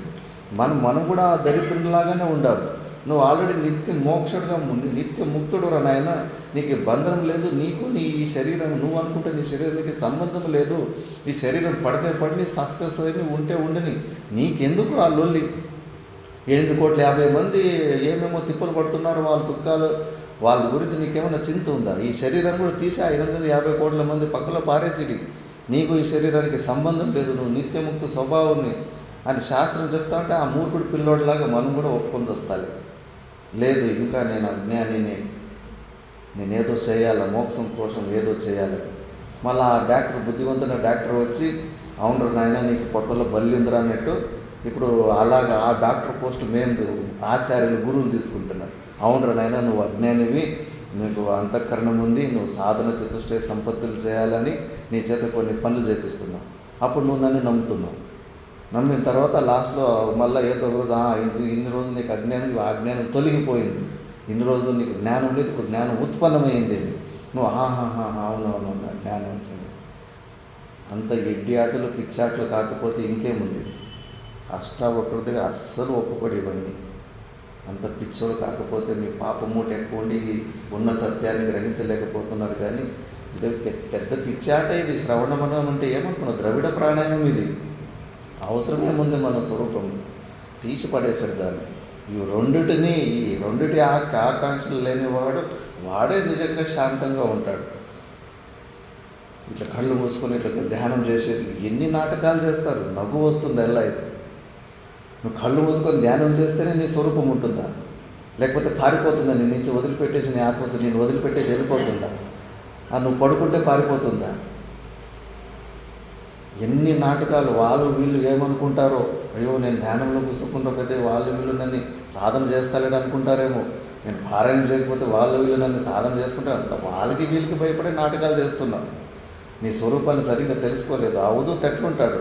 మనం కూడా ఆ దరిద్రునిలాగానే ఉండాలి. నువ్వు ఆల్రెడీ నిత్య మోక్షుడుగా నిత్య ముక్తుడు రా నాయన. నీకు బంధనం లేదు. నీకు నీ ఈ శరీరం, నువ్వు అనుకుంటే నీ శరీరానికి సంబంధం లేదు. ఈ శరీరం పడితే పడిని, సస్తే సరిని, ఉంటే ఉండని. నీకెందుకు ఆ లొల్లి? 8,50,00,000 మంది ఏమేమో తిప్పలు పడుతున్నారు, వాళ్ళ దుఃఖాలు, వాళ్ళ గురించి నీకేమైనా చింత ఉందా? ఈ శరీరాన్ని కూడా తీసి 850 కోట్ల మంది పక్కలో పారేసిడి. నీకు ఈ శరీరానికి సంబంధం లేదు, నువ్వు నిత్యముక్త స్వభావాన్ని అని శాస్త్రం చెప్తా ఉంటే ఆ మూర్ఖుడు పిల్లోడిలాగా మనం కూడా ఒప్పుకొని వస్తాలి. లేదు, ఇంకా నేను అజ్ఞానిని, నేనేదో చేయాలి, మోక్షం కోసం ఏదో చేయాలి. మళ్ళీ ఆ డాక్టర్, బుద్ధివంతున్న డాక్టర్ వచ్చి, అవును నాయన నీకు పొట్టలో బల్లి ఉందిరా అన్నట్టు, ఇప్పుడు అలాగా ఆ డాక్టర్ పోస్ట్ మేము ఆచార్యులు, గురువులు తీసుకుంటున్నారు. అవునరా నాయన నువ్వు అజ్ఞానివి, నీకు అంతఃకరణం ఉంది, నువ్వు సాధన చతుష్టయ సంపత్తులు చేయాలని నీ చేత కొన్ని పనులు చేపిస్తున్నావు. అప్పుడు నువ్వు నన్ను నమ్ముతున్నావు. నమ్మిన తర్వాత లాస్ట్లో మళ్ళీ ఏదో ఒక రోజు, ఇన్ని రోజులు నీకు అజ్ఞానం, ఆ జ్ఞానం తొలగిపోయింది, ఇన్ని రోజులు నీకు జ్ఞానం లేదు, ఇప్పుడు జ్ఞానం ఉత్పన్నమైంది. నువ్వు అవునవును జ్ఞానం వచ్చింది. అంత ఎడ్డి ఆటలు, పిచ్చాటలు కాకపోతే ఇంకేముంది? అష్టావక్రుడి దగ్గర అస్సలు ఒప్పుకోడు ఇవన్నీ. అంత పిచ్చోడు కాకపోతే మీ పాపమూట ఎక్కువ ఉండి ఉన్న సత్యాన్ని గ్రహించలేకపోతున్నారు. కానీ ఇది పెద్ద పిచ్చాట. ఇది శ్రవణమనం అంటే ఏమనుకున్నావు? ద్రవిడ ప్రాణాయామం. ఇది అవసరమేముంది? మన స్వరూపం తీసి పడేసాడు దాన్ని. ఈ రెండిటి ఆకాంక్షలు లేనివాడు వాడే నిజంగా శాంతంగా ఉంటాడు. ఇట్లా కళ్ళు మూసుకొని ఇట్లా ధ్యానం చేసేది ఎన్ని నాటకాలు చేస్తారు. నవ్వు వస్తుంది ఎలా అయితే. నువ్వు కళ్ళు మూసుకొని ధ్యానం చేస్తేనే నీ స్వరూపం ఉంటుందా? లేకపోతే పారిపోతుందా? నీ నుంచి వదిలిపెట్టేసి, నీ ఆత్మ నేను వదిలిపెట్టేసి వెళ్ళిపోతుందా? నువ్వు పడుకుంటే పారిపోతుందా? ఎన్ని నాటకాలు. వాళ్ళు వీళ్ళు ఏమనుకుంటారో, అయ్యో నేను ధ్యానంలో కూర్చుకుంటే వాళ్ళు వీళ్ళు నన్ను సాధన చేస్తాలేడు అనుకుంటారేమో, నేను పారాయణ చేయకపోతే వాళ్ళు వీళ్ళు నన్ను సాధన చేసుకుంటారు. అంత వాళ్ళకి వీళ్ళకి భయపడే నాటకాలు చేస్తున్నావు. నీ స్వరూపాన్ని సరిగ్గా తెలుసుకోలేదు. అవధూత ఎట్లుంటాడు?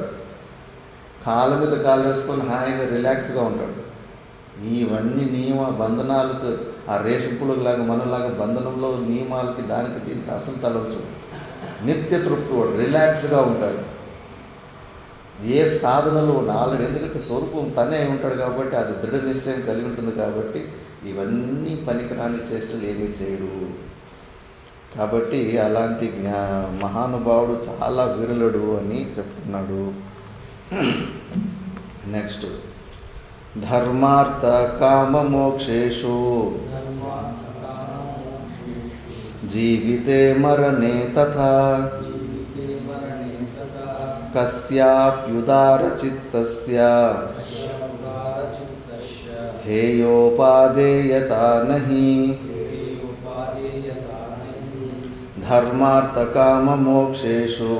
కాళ్ళ మీద కాళ్ళు వేసుకొని హాయిగా రిలాక్స్గా ఉంటాడు. ఇవన్నీ నియమ బంధనాలకు, ఆ రేషింపులలాగా మనలాగా బంధనంలో నియమాలకి దానికి దీనికి అసలు తలవచ్చు. నిత్య తృప్తి వాడు, రిలాక్స్గా ఉంటాడు. ఏ సాధనలు ఆల్రెడీ, ఎందుకంటే స్వరూపం తనే ఉంటాడు కాబట్టి, అది దృఢ నిశ్చయం కలిగి ఉంటుంది కాబట్టి ఇవన్నీ పనికిరాని చేష్టలు ఏమీ చేయడు. కాబట్టి అలాంటి మహానుభావుడు చాలా విరలుడు అని చెప్తున్నాడు. నెక్స్ట్, ధర్మార్థ కామ మోక్షేషు జీవితే మరణే తథా కస్యాప్యుదార చిత్తస్య హేయోపాదేయత నహి. ధర్మార్థ కామ మోక్షేషు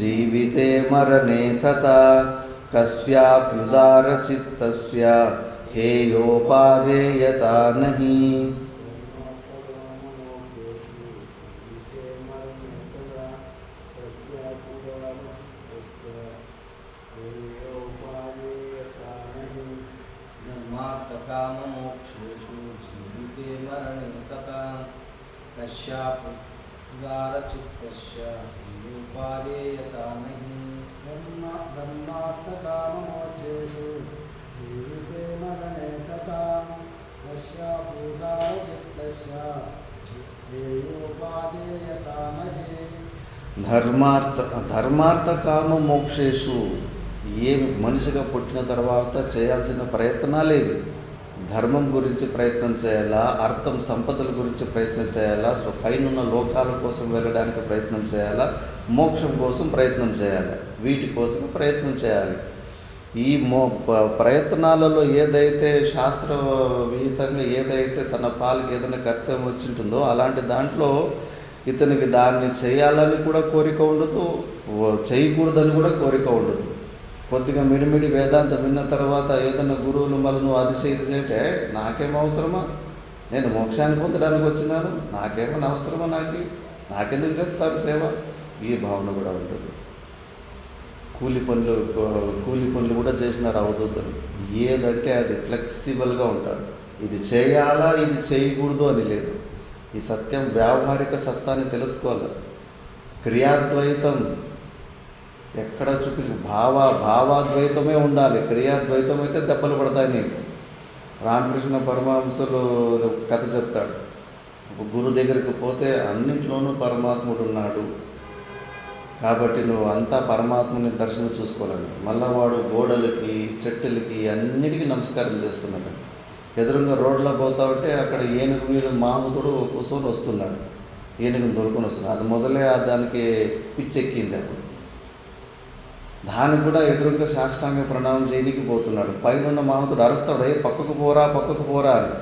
జీవితే మరణే తథా కస్యాప్యుదార చిత్తస్య హేయోపాదేయత నహి. ధర్మార్థ కామ మోక్షేషు ఏమి మనిషిగా పుట్టిన తర్వాత చేయాల్సిన ప్రయత్నాలేవి? ధర్మం గురించి ప్రయత్నం చేయాలా, అర్థం సంపదల గురించి ప్రయత్నం చేయాలా, పైనున్న లోకాల కోసం వెళ్ళడానికి ప్రయత్నం చేయాలా, మోక్షం కోసం ప్రయత్నం చేయాలి. వీటి కోసం ప్రయత్నం చేయాలి. ఈ ప్రయత్నాలలో ఏదైతే శాస్త్ర విహితంగా ఏదైతే తన పాలకి ఏదైనా కర్తవ్యం వచ్చింటుందో అలాంటి దాంట్లో ఇతనికి దాన్ని చేయాలని కూడా కోరిక ఉండదు, చేయకూడదని కూడా కోరిక ఉండదు. కొద్దిగా మిడిమిడి వేదాంతం విన్న తర్వాత ఏదైనా గురువులు మళ్ళీ నువ్వు అది చేయంటే నాకేం అవసరమా, నేను మోక్షాన్ని పొందడానికి వచ్చినాను, నాకేమైనా అవసరమా, నాకెందుకు చెప్తారు సేవ, ఈ భావన కూడా ఉంటుంది. కూలి పనులు కూడా చేసినారు అవధూతలు. ఏదంటే అది ఫ్లెక్సిబుల్గా ఉంటారు. ఇది చేయాలా, ఇది చేయకూడదు అని లేదు. ఈ సత్యం వ్యావహారిక సత్యాన్ని తెలుసుకోవాలి. క్రియాద్వైతం ఎక్కడ భావాద్వైతమే ఉండాలి. క్రియాద్వైతం అయితే దెబ్బలు పడతాయి నీకు. రామకృష్ణ పరమహంసలు కథ చెప్తాడు. ఒక గురు దగ్గరికి పోతే అన్నింటిలోనూ పరమాత్ముడు ఉన్నాడు కాబట్టి నువ్వు అంతా పరమాత్మని దర్శనం చూసుకోవాలని. మళ్ళా వాడు గోడలకి చెట్టులకి అన్నిటికీ నమస్కారం చేస్తున్నాడు. ఎదురుగా రోడ్లో పోతా ఉంటే అక్కడ ఏనుగు మీద మాముతుడు కూర్చొని వస్తున్నాడు, ఏనుగుని దొరుకుని వస్తున్నాడు. అది మొదలే దానికి పిచ్చెక్కింది. అప్పుడు దానికి కూడా ఎదురుగా సాష్టాంగ ప్రణామం చేయనికి పోతున్నాడు. పైన మాముతుడు అరుస్తాడు, పక్కకు పోరా అని.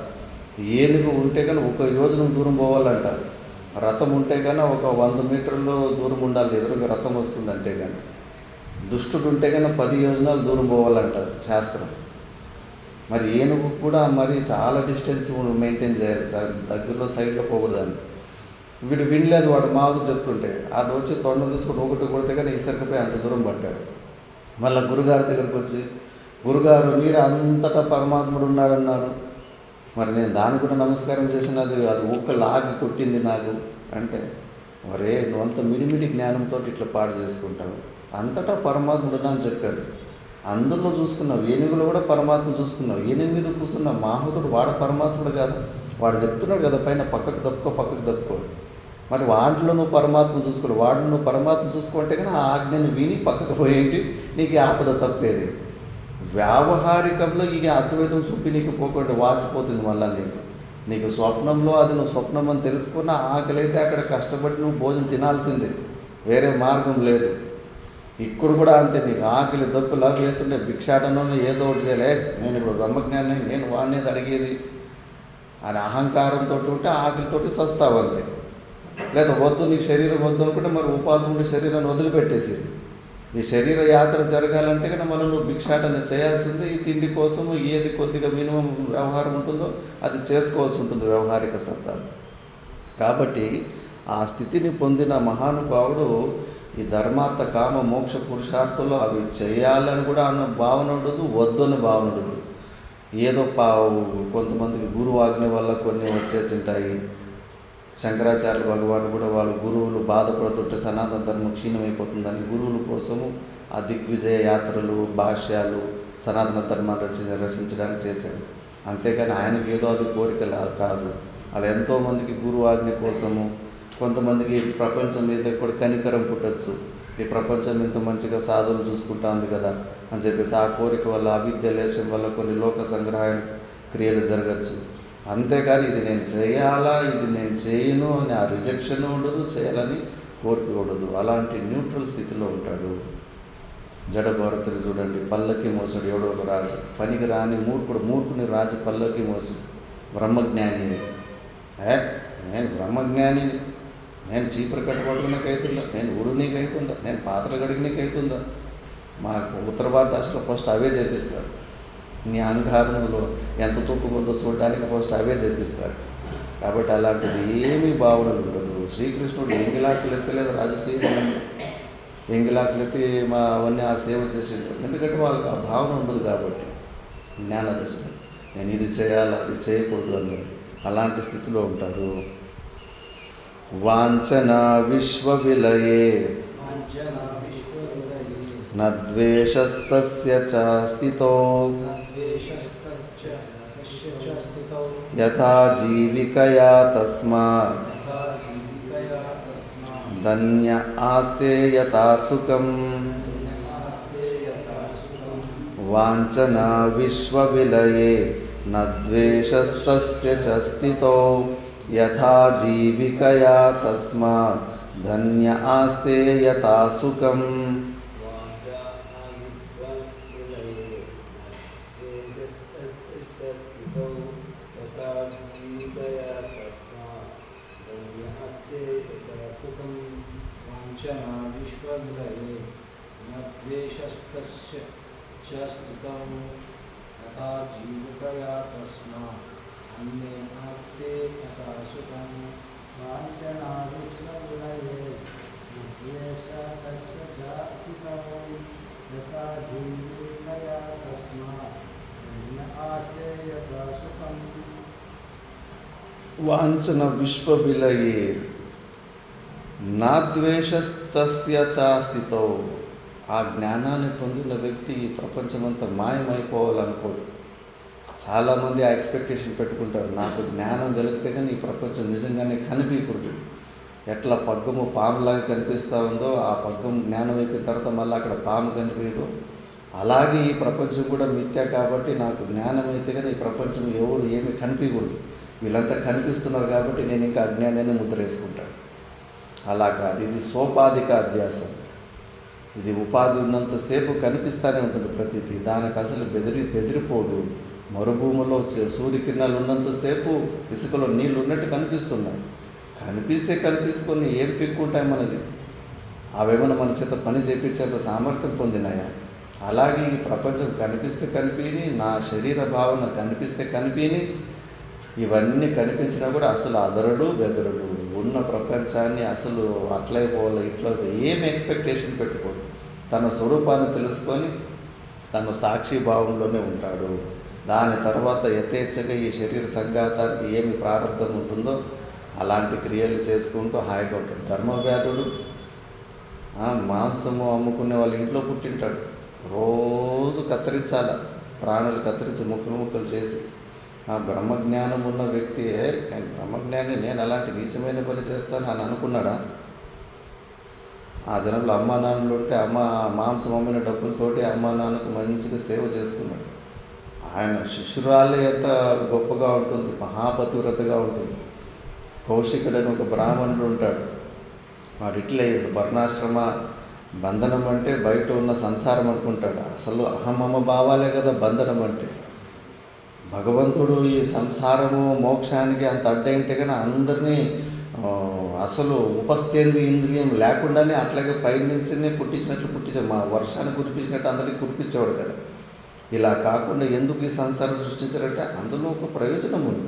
ఏనుగు ఉంటే కానీ 1 యోజనం దూరం పోవాలంట. రథం ఉంటే కానీ 100 మీటర్లు దూరం ఉండాలి, ఎదురుగా రథం వస్తుంది అంటే కానీ. దుష్టుడు ఉంటే కానీ 10 యోజనాలు దూరం పోవాలంట శాస్త్రం. మరి ఏనుగు కూడా మరి చాలా డిస్టెన్స్ మెయింటైన్ చేయాలి, దగ్గరలో సైడ్లో పోకూడదని. వీడు వినలేదు, వాడు మాకు చెప్తుంటే అది వచ్చి తొండ తీసుకుని ఒకటి కొడితే కానీ ఇసరికపోయి అంత దూరం పట్టాడు. మళ్ళీ గురుగారి దగ్గరికి వచ్చి, గురుగారు మీరు అంతటా పరమాత్ముడు ఉన్నాడన్నారు, మరి నేను దాన్ని కూడా నమస్కారం చేసినది అది లాగి కొట్టింది నాకు అంటే, మరే నువ్వంత మిడిమిడి జ్ఞానంతో ఇట్లా పాడు చేసుకుంటావు, అంతటా పరమాత్ముడు అని చెప్పారు. అందులో చూసుకున్నావు, ఏనుగులో కూడా పరమాత్మ చూసుకున్నావు. ఏనుగు మీద కూర్చున్న మాహుతుడు వాడు పరమాత్ముడు కాదు, వాడు చెప్తున్నాడు కదా పైన పక్కకు తప్పుకో. మరి వాటిలో నువ్వు పరమాత్మ చూసుకోవాలి, వాడు నువ్వు పరమాత్మ చూసుకుంటే కానీ ఆ ఆజ్ఞను విని పక్కకు పోయేంటి, నీకు ఆపద తప్పేది. వ్యావహారికంలో ఇక అద్వైతం చూపి నీకు పోకుండా వాసిపోతుంది. మళ్ళీ నీకు స్వప్నంలో అది నువ్వు స్వప్నం అని తెలుసుకున్న ఆకలి అయితే అక్కడ కష్టపడి నువ్వు భోజనం తినాల్సిందే, వేరే మార్గం లేదు. ఇక్కడ కూడా అంతే, నీకు ఆకలి దప్పులా వేస్తుంటే భిక్షాటనో ఏదో ఒకటి చేయలే, నేను ఇప్పుడు బ్రహ్మజ్ఞాని, నేను వాడినేది అడిగేది అని అహంకారంతో ఉంటే ఆకలితోటి సస్తావు అంతే. లేదా వద్దు, నీకు శరీరం వద్దు అనుకుంటే మరి ఉపాసం ఉండి శరీరాన్ని వదిలిపెట్టేసి ఈ శరీర యాత్ర జరగాలంటే కన్నా మళ్ళీ నువ్వు భిక్షాటన చేయాల్సిందే. ఈ తిండి కోసము ఏది కొద్దిగా మినిమం వ్యవహారం ఉంటుందో అది చేసుకోవాల్సి ఉంటుంది వ్యవహారిక సత్తాలు. కాబట్టి ఆ స్థితిని పొందిన మహానుభావుడు ఈ ధర్మార్థ కామ మోక్ష పురుషార్థంలో అవి చేయాలని కూడా అన్న భావన ఉండదు, వద్దు అని భావన ఉండదు. ఏదో కొంతమందికి గురువు ఆజ్ఞ వల్ల కొన్ని వచ్చేసి ఉంటాయి. శంకరాచార్య భగవాన్ కూడా వాళ్ళు గురువులు బాధపడుతుంటే సనాతన ధర్మం క్షీణమైపోతుందని గురువుల కోసము ఆ దిగ్విజయ యాత్రలు, భాష్యాలు, సనాతన ధర్మాన్ని రచించడానికి చేశాడు. అంతేకాని ఆయనకి ఏదో అది కోరిక కాదు. అలా ఎంతోమందికి గురువు ఆజ్ఞ కోసము, కొంతమందికి ప్రపంచం మీద కూడా కనికరం పుట్టచ్చు, ఈ ప్రపంచం ఇంత మంచిగా సాధన చూసుకుంటా ఉంది కదా అని చెప్పేసి ఆ కోరిక వల్ల, అవిద్య లేచం వల్ల కొన్ని లోక సంగ్రహణ క్రియలు జరగచ్చు. అంతేకాని ఇది నేను చేయాలా, ఇది నేను చేయను అని ఆ రిజెక్షన్ ఉండదు, చేయాలని కోరిక ఉండదు. అలాంటి న్యూట్రల్ స్థితిలో ఉంటాడు. జడభరతులు చూడండి, పల్లకి మోసుడు ఎవడో ఒక రాజు, పనికి రాని మూర్ఖుని రాజు పల్లకి మోసుడు. బ్రహ్మజ్ఞాని, నేను బ్రహ్మజ్ఞానిని, నేను చీపురు కట్టుబడుకునేకి అవుతుందా, నేను ఉడునీకి అవుతుందా, నేను పాత్రలు గడిగినీకి అవుతుందా? మా ఉత్తర భారతదేశంలో ఫస్ట్ అవే చేపిస్తారు. నీ అహంకారంలో ఎంత తూపు ఉందో చూడడానికి ఫస్ట్ అవే చేపిస్తారు. కాబట్టి అలాంటిది ఏమీ భావనలు ఉండదు. శ్రీకృష్ణుడు ఎంగిలాకులు ఎత్తలేదు రాజసూయం, ఎంగిలాకులు ఎత్తి అవన్నీ ఆ సేవ చేసేది. ఎందుకంటే వాళ్ళకి ఆ భావన ఉండదు కాబట్టి. జ్ఞానదశలో నేను ఇది చేయాలా, అది చేయకూడదు అన్నది అలాంటి స్థితిలో ఉంటారు. వాంఛన విశ్వవిలయే నద్వేషస్తస్య చ స్థితో యథా జీవికయా తస్మాత్ ధన్య ఆస్తే యథా సుఖం. వాంఛనా విశ్వవిలయే న ద్వేషస్తస్య చ స్థితో యథా జీవికయా తస్మాత్ ధన్య ఆస్తే యథా సుఖం. వాంఛనా విశ్వవిలయే న ద్వేషస్తస్య చ స్థితౌ యథా జీవికయా తస్మాత్ అన్యే ఆస్తే యథా సుఖం. వాంఛనా విశ్వవిలయే న ద్వేషస్తస్య చ స్థితౌ యథా జీవికయా తస్మాత్ ధన్య ఆస్తే యథా సుఖం. వాంఛన విశ్వవిలయే నా ద్వేషస్తస్య చ స్థితో. ఆ జ్ఞానాన్ని పొందిన వ్యక్తి ఈ ప్రపంచమంతా మాయమైపోవాలనుకోడు. చాలామంది ఆ ఎక్స్పెక్టేషన్ పెట్టుకుంటారు, నాకు జ్ఞానం కలిగితే కానీ ఈ ప్రపంచం నిజంగానే కనిపించకూడదు. ఎట్లా పగ్గము పాములాగా కనిపిస్తూ ఉందో, ఆ పగ్గం జ్ఞానం అయిపోయిన తర్వాత మళ్ళీ అక్కడ పాము కనిపించదు. అలాగే ఈ ప్రపంచం కూడా మిథ్య కాబట్టి నాకు జ్ఞానం అయితే కానీ ఈ ప్రపంచం ఎవరు ఏమీ కనిపించకూడదు. వీళ్ళంతా కనిపిస్తున్నారు కాబట్టి నేను ఇంకా అజ్ఞానాన్ని ముద్ర వేసుకుంటాను. అలా కాదు, ఇది సోపాధిక అధ్యాసం. ఇది ఉపాధి ఉన్నంతసేపు కనిపిస్తూనే ఉంటుంది ప్రతిదీ. దానికి అసలు బెదిరిపోడు. మరుభూమిలో సూర్యకిరణాలు ఉన్నంతసేపు ఇసుకలో నీళ్ళు ఉన్నట్టు కనిపిస్తున్నాయి. కనిపిస్తే కనిపించుకొని ఏం పిక్కుంటాయి మనది? అవేమైనా మన చేత పని చేయించేంత సామర్థ్యం పొందినాయా? అలాగే ఈ ప్రపంచం కనిపిస్తే కనిపిని, నా శరీర భావన కనిపిస్తే కనిపిని, ఇవన్నీ కనిపించినా కూడా అసలు అదరడు బెదరడు. ఉన్న ప్రపంచాన్ని అసలు అట్లే పోవాలి ఇట్లా ఏం ఎక్స్పెక్టేషన్ పెట్టుకోడు. తన స్వరూపాన్ని తెలుసుకొని తను సాక్షి భావంలోనే ఉంటాడు. దాని తర్వాత యథేచ్ఛగా ఈ శరీర సంఘాతానికి ఏమి ప్రారంభం ఉంటుందో అలాంటి క్రియలు చేసుకుంటూ హాయిగా ఉంటాడు. ధర్మవ్యాధుడు మాంసము అమ్ముకునే వాళ్ళ ఇంట్లో పుట్టింటాడు. రోజు కత్తిరించాల, ప్రాణులు కత్తిరించి ముక్కలు చేసి. ఆ బ్రహ్మజ్ఞానం ఉన్న వ్యక్తి బ్రహ్మజ్ఞాని నేను అలాంటి నీచమైన పని చేస్తాను అని అనుకున్నాడా? ఆ జనంలో అమ్మా నాన్నలు ఉంటే మాంసం అమ్మిన డబ్బులతోటి అమ్మా నాన్నకు మంచిగా సేవ చేసుకున్నాడు. ఆయన శిష్యురాలే ఎంత గొప్పగా ఉంటుంది, మహాపతివ్రతగా ఉంటుంది. కౌశికుడు అని ఒక బ్రాహ్మణుడు ఉంటాడు. వాడు ఇట్లే వర్ణాశ్రమ బంధనం అంటే బయట ఉన్న సంసారం అనుకుంటాడు. అసలు అహమమ భావాలే కదా బంధనం అంటే. భగవంతుడు ఈ సంసారము మోక్షానికి అంత అడ్డంటే కానీ అందరినీ అసలు ఉపస్థేంద్రి ఇంద్రియం లేకుండానే అట్లాగే పైనుంచినే పుట్టించినట్లు మా వర్షాన్ని కురిపించినట్టు అందరికీ కురిపించేవాడు కదా. ఇలా కాకుండా ఎందుకు ఈ సంసారం సృష్టించారంటే అందులో ఒక ప్రయోజనం ఉంది.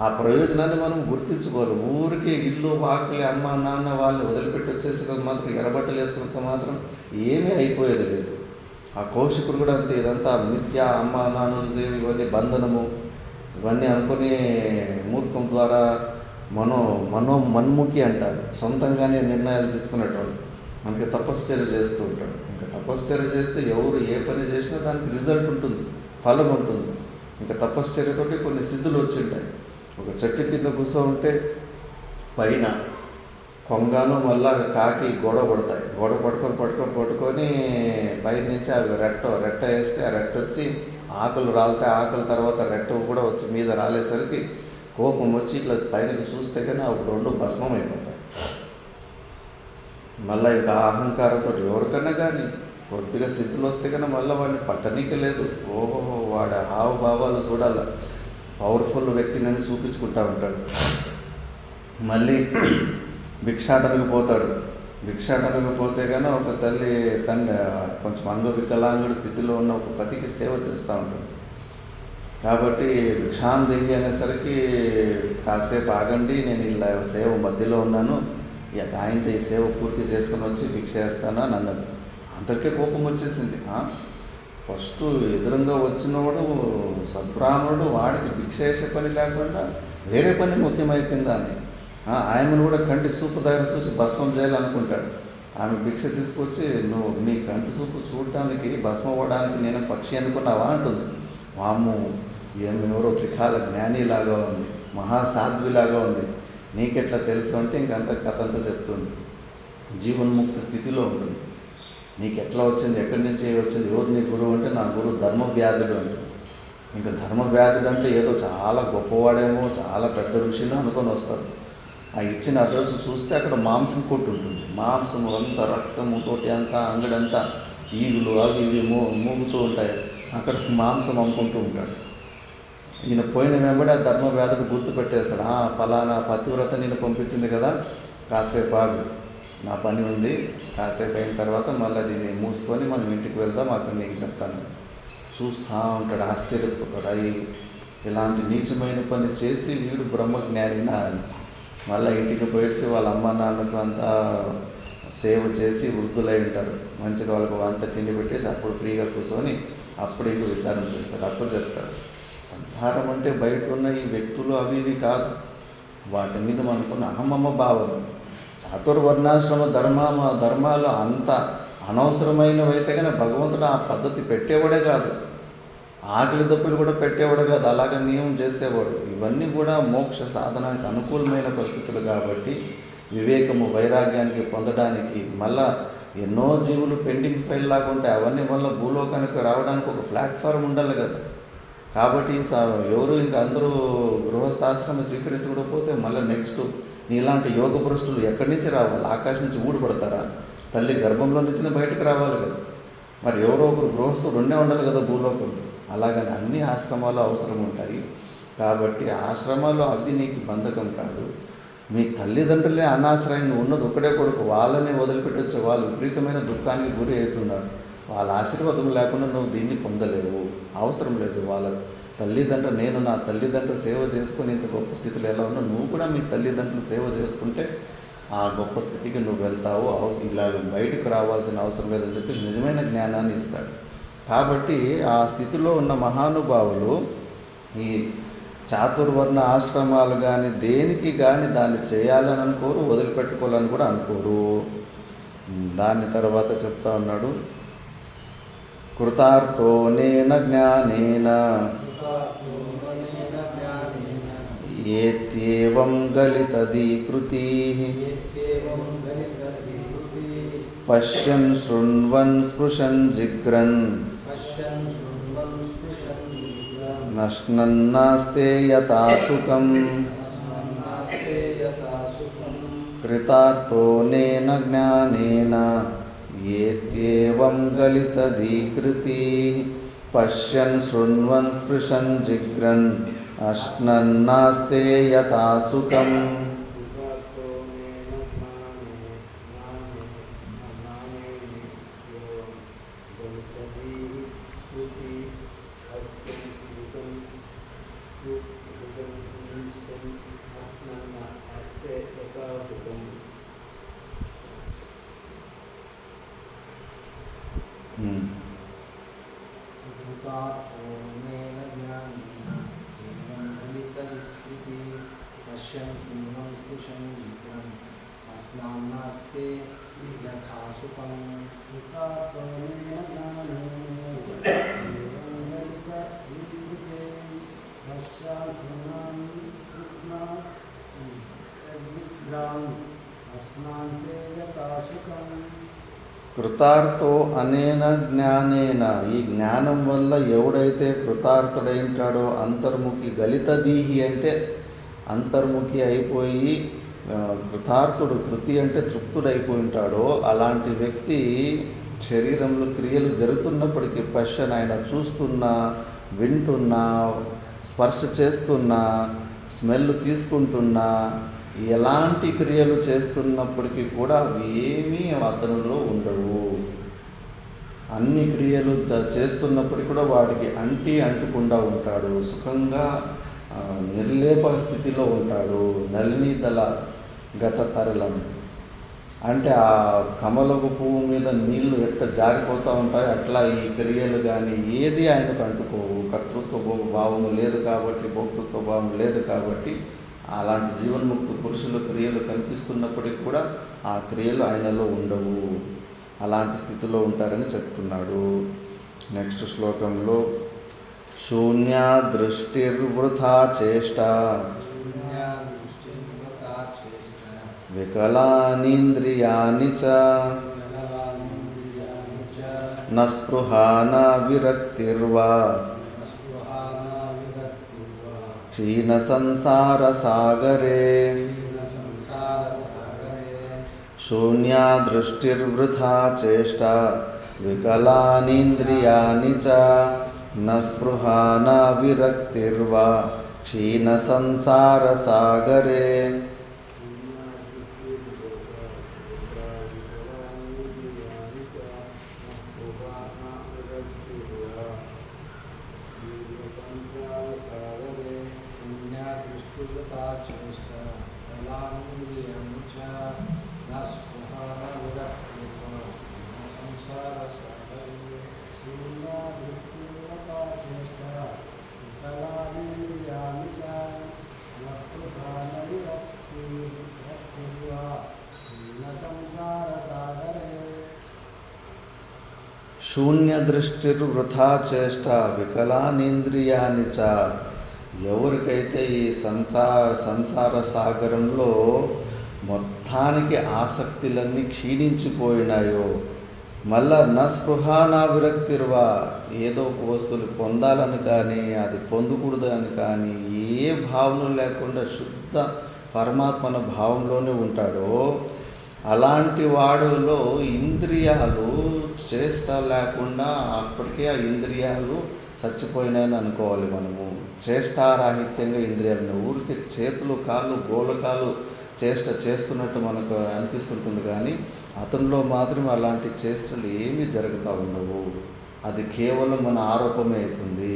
ఆ ప్రయోజనాన్ని మనం గుర్తించుకోవాలి. ఊరికి ఇల్లు వాకిలి అమ్మ నాన్న వాళ్ళు వదిలిపెట్టి వచ్చేసినంత మాత్రం ఎర్రబట్టలు వేసుకున్నంత మాత్రం ఏమీ అయిపోయేది లేదు. ఆ కౌశికుడు కూడా అంతే. ఇదంతా మిథ్య, అమ్మ నాన్నలు సేవ, ఇవన్నీ బంధనము, ఇవన్నీ అనుకునే మూర్ఖం ద్వారా మన్ముఖి అంటారు. సొంతంగానే నిర్ణయాలు తీసుకునేటోళ్ళు. మనకి తపశ్చర్య చేస్తూ ఉంటాడు. ఇంకా తపశ్చర్య చేస్తే ఎవరు ఏ పని చేసినా దానికి రిజల్ట్ ఉంటుంది, ఫలం ఉంటుంది. ఇంకా తపశ్చర్యతోటి కొన్ని సిద్ధులు వచ్చి ఉంటాయి. ఒక చెట్టు కింద కూర్చోంటే పైన కొంగను మళ్ళా కాకి గొడవ పడతాయి. గొడవ పట్టుకొని పైన నుంచి అవి రెట్ట వేస్తే ఆ రెట్ట వచ్చి ఆకులు రాలితే ఆకుల తర్వాత రెట్ట కూడా వచ్చి మీద రాలేసరికి కోపం వచ్చి ఇట్లా పైనకి చూస్తే కానీ అవి రెండు భస్మం అయిపోతాయి. మళ్ళీ ఇంకా అహంకారంతో ఎవరికన్నా కానీ కొద్దిగా సిద్ధులు వస్తే కానీ మళ్ళీ వాడిని పట్టనీకి లేదు. ఓహో వాడు హావభావాలు చూడాల, పవర్ఫుల్ వ్యక్తిని చూపించుకుంటూ ఉంటాడు. మళ్ళీ భిక్షాటనకు పోతాడు. భిక్షాటనకు పోతే కానీ ఒక తల్లి కొంచెం అంగవికలాంగుడి స్థితిలో ఉన్న ఒక పతికి సేవ చేస్తూ ఉంటుంది. కాబట్టి భిక్షాం దేహి అనేసరికి కాసేపు ఆగండి, నేను ఇలా సేవ మధ్యలో ఉన్నాను, ఇక ఆయనతో ఈ సేవ పూర్తి చేసుకొని వచ్చి భిక్ష వేస్తాను అని అన్నది. అందరికీ కోపం వచ్చేసింది. ఫస్ట్ ఎదురుగా వచ్చినవాడు సద్బ్రాహ్మణుడు, వాడికి భిక్ష వేసే పని లేకుండా వేరే పని ముఖ్యమైపోయిందా అని ఆయనను కూడా కంటి సూపు దగ్గర చూసి భస్మం చేయాలనుకుంటాడు. ఆమె భిక్ష తీసుకొచ్చి నువ్వు నీ కంటి సూపు చూడటానికి భస్మం అవ్వడానికి నేను పక్షి అనుకున్నావా అంటుంది. వాము ఎవరో త్రికాల జ్ఞానిలాగా ఉంది, మహాసాధ్విలాగా ఉంది, నీకెట్లా తెలుసు అంటే ఇంకంత కథ అంతా చెప్తుంది. జీవన్ముక్తి స్థితిలో ఉంటుంది. నీకు ఎట్లా వచ్చింది, ఎక్కడి నుంచి వచ్చింది, ఎవరు నీ గురువు అంటే నా గురువు ధర్మవ్యాధుడు అంటే. ఇంకా ధర్మవ్యాధుడు అంటే ఏదో చాలా గొప్పవాడేమో, చాలా పెద్ద ఋషిని అనుకొని వస్తారు. ఆ ఇచ్చిన అడ్రస్ చూస్తే అక్కడ మాంసం కొట్టు ఉంటుంది. మాంసం అంతా రక్తము తోటి అంతా అంగడంతా ఈగులు అవి ఇవి మూగుతూ ఉంటాయి. అక్కడ మాంసం అమ్ముకుంటూ ఉంటాడు. ఈయన పోయిన వెంబడి ఆ ధర్మవ్యాధుడు గుర్తుపెట్టేస్తాడు. పలానా పతివ్రత నేను పంపించింది కదా, కాసేపు ఆగు, నా పని ఉంది, కాసేపు అయిన తర్వాత మళ్ళీ దీన్ని మూసుకొని మనం ఇంటికి వెళ్దాం, అక్కడ నీకు చెప్తాను. చూస్తూ ఉంటాడు, ఆశ్చర్యపోతాడు. ఇలాంటి నీచమైన పని చేసి వీడు బ్రహ్మజ్ఞానినా అని. మళ్ళీ ఇంటికి పోయేసి వాళ్ళ అమ్మ నాన్నకు అంతా సేవ చేసి వృద్ధులై ఉంటారు, మంచిగా వాళ్ళకు అంతా తిండి పెట్టేసి అప్పుడు ఫ్రీగా కూర్చొని అప్పుడు ఇంక విచారం చేస్తాడు. అప్పుడు చెప్తాడు, సంసారం అంటే బయట ఉన్న ఈ వ్యక్తులు అవి ఇవి కాదు, వాటి మీద మనకున్న అహమమ్మ భావన. చాతుర్వర్ణాశ్రమ ధర్మాలు అంత అనవసరమైనవైతే కానీ భగవంతుడు ఆ పద్ధతి పెట్టేవాడే కాదు, ఆకలి దప్పులు కూడా పెట్టేవాడు కాదు, అలాగ నియమం చేసేవాడు. ఇవన్నీ కూడా మోక్ష సాధనానికి అనుకూలమైన పరిస్థితులు కాబట్టి వివేకము వైరాగ్యానికి పొందడానికి మళ్ళా ఎన్నో జీవులు పెండింగ్ ఫైల్ లాగా ఉంటాయి. అవన్నీ వల్ల భూలోకానికి రావడానికి ఒక ప్లాట్ఫారం ఉండాలి కదా. కాబట్టి ఎవరు ఇంకా అందరూ గృహస్థాశ్రమం స్వీకరించకపోతే మళ్ళీ నెక్స్ట్ నీలాంటి యోగ భ్రష్టులు ఎక్కడి నుంచి రావాలి? ఆకాశం నుంచి ఊడిపడతారా? తల్లి గర్భంలో నుంచి బయటకు రావాలి కదా. మరి ఎవరో ఒకరు గృహస్థుడు ఉండాలి కదా భూలోకంలో. అలాగని అన్ని ఆశ్రమాలు అవసరం ఉంటాయి. కాబట్టి ఆశ్రమాలు అది నీకు బంధకం కాదు. మీ తల్లిదండ్రులే అనాశ్రయంగా ఉన్నది ఒక్కడే కొడుకు, వాళ్ళని వదిలిపెట్టి వచ్చే వాళ్ళు విపరీతమైన దుఃఖానికి గురి అవుతున్నారు. వాళ్ళ ఆశీర్వాదం లేకుండా నువ్వు దీన్ని పొందలేవు, అవసరం లేదు. వాళ్ళ తల్లిదండ్రులు, నేను నా తల్లిదండ్రులు సేవ చేసుకుని ఇంత గొప్ప స్థితిలో ఎలా ఉన్నా, నువ్వు కూడా మీ తల్లిదండ్రులు సేవ చేసుకుంటే ఆ గొప్ప స్థితికి నువ్వు వెళ్తావు. ఇలా బయటకు రావాల్సిన అవసరం లేదని చెప్పి నిజమైన జ్ఞానాన్ని ఇస్తాడు. కాబట్టి ఆ స్థితిలో ఉన్న మహానుభావులు ఈ చాతుర్వర్ణ ఆశ్రమాలు కానీ దేనికి కానీ దాన్ని చేయాలని అనుకోరు, వదిలిపెట్టుకోవాలని కూడా అనుకోరు. దాని తర్వాత చెప్తా ఉన్నాడు, కృతార్థోనేన జ్ఞానేన ఏత్యేవం గలితదీకృతి పశ్యన్ శృణ్వన్ స్పృశన్ జిగ్రన్ నశ్నన్నాస్తే యథా సుఖం కృతార్థోనేన జ్ఞానేన ఏత్యేవం గలితదీకృతి పశ్యన్ శృణ్వన్ స్పృశన్ జిగ్రన్ అశ్నన్నాస్తే యథా సుఖం. కృతార్థో అనేన జ్ఞానేన, ఈ జ్ఞానం వల్ల ఎవడైతే కృతార్థుడైంటాడో, అంతర్ముఖి గలితదీహి అంటే అంతర్ముఖి అయిపోయి కృతార్థుడు, కృతి అంటే తృప్తుడైపోయి ఉంటాడో అలాంటి వ్యక్తి శరీరంలో క్రియలు జరుగుతున్నప్పటికీ పశ్చన్, ఆయన చూస్తున్నా, వింటున్నా, స్పర్శ చేస్తున్నా, స్మెల్ తీసుకుంటున్నా, ఎలాంటి క్రియలు చేస్తున్నప్పటికీ కూడా అవి ఏమీ అతనిలో ఉండవు. అన్ని క్రియలు చేస్తున్నప్పటికీ కూడా వాడికి అంటుకుండా ఉంటాడు. సుఖంగా నిర్లేప స్థితిలో ఉంటాడు. నళినీదళ గత తరలం అంటే ఆ కమలపు పువ్వు మీద నీళ్లు ఎట్ట జారిపోతూ ఉంటాయి అట్లా ఈ క్రియలు కానీ ఏది ఆయనకు అంటుకోవు. కర్తృత్వ భావము లేదు కాబట్టి, భోక్తృత్వ భావం లేదు కాబట్టి అలాంటి జీవన్ముక్త పురుషుల క్రియలు కనిపిస్తున్నప్పటికీ కూడా ఆ క్రియలు ఆయనలో ఉండవు. అలాంటి స్థితిలో ఉంటారని చెప్తున్నాడు. నెక్స్ట్ శ్లోకంలో శూన్యా దృష్టిర్వృథా చేష్ట వికలానింద్రియాణి చ న స్పృహా న విరక్తిర్వా స్పృహా న విరక్తిర్వా క్షీణ సంసార సాగరే క్షీణ సంసార సాగరే శూన్యా దృష్టిర్వృథా చేష్ట వికలానింద్రియాని చ న స్పృహా న విరక్తిర్వా క్షీణ సంసార సాగరే. శూన్య దృష్టిర్వృథా చేష్ట వికలానేంద్రియాని చ. ఎవరికైతే ఈ సంసార సాగరంలో మొత్తానికి ఆసక్తులన్నీ క్షీణించిపోయినాయో, మళ్ళా న స్పృహ నా విరక్తిర్వా, ఏదో ఒక వస్తువులు పొందాలని కానీ అది పొందకూడదు అని కానీ ఏ భావన లేకుండా శుద్ధ పరమాత్మన భావంలోనే ఉంటాడో, అలాంటి వాడులో ఇంద్రియాలు చేష్ట లేకుండా అప్పటికే ఆ ఇంద్రియాలు చచ్చిపోయినాయని అనుకోవాలి మనము. చేష్టారాహిత్యంగా ఇంద్రియాలను ఊరికి చేతులు కాళ్ళు గోలకాలు చేష్ట చేస్తున్నట్టు మనకు అనిపిస్తుంటుంది, కానీ అతనిలో మాత్రం అలాంటి చేష్టలు ఏమీ జరుగుతూ ఉండవు. అది కేవలం మన ఆరోపమే అవుతుంది.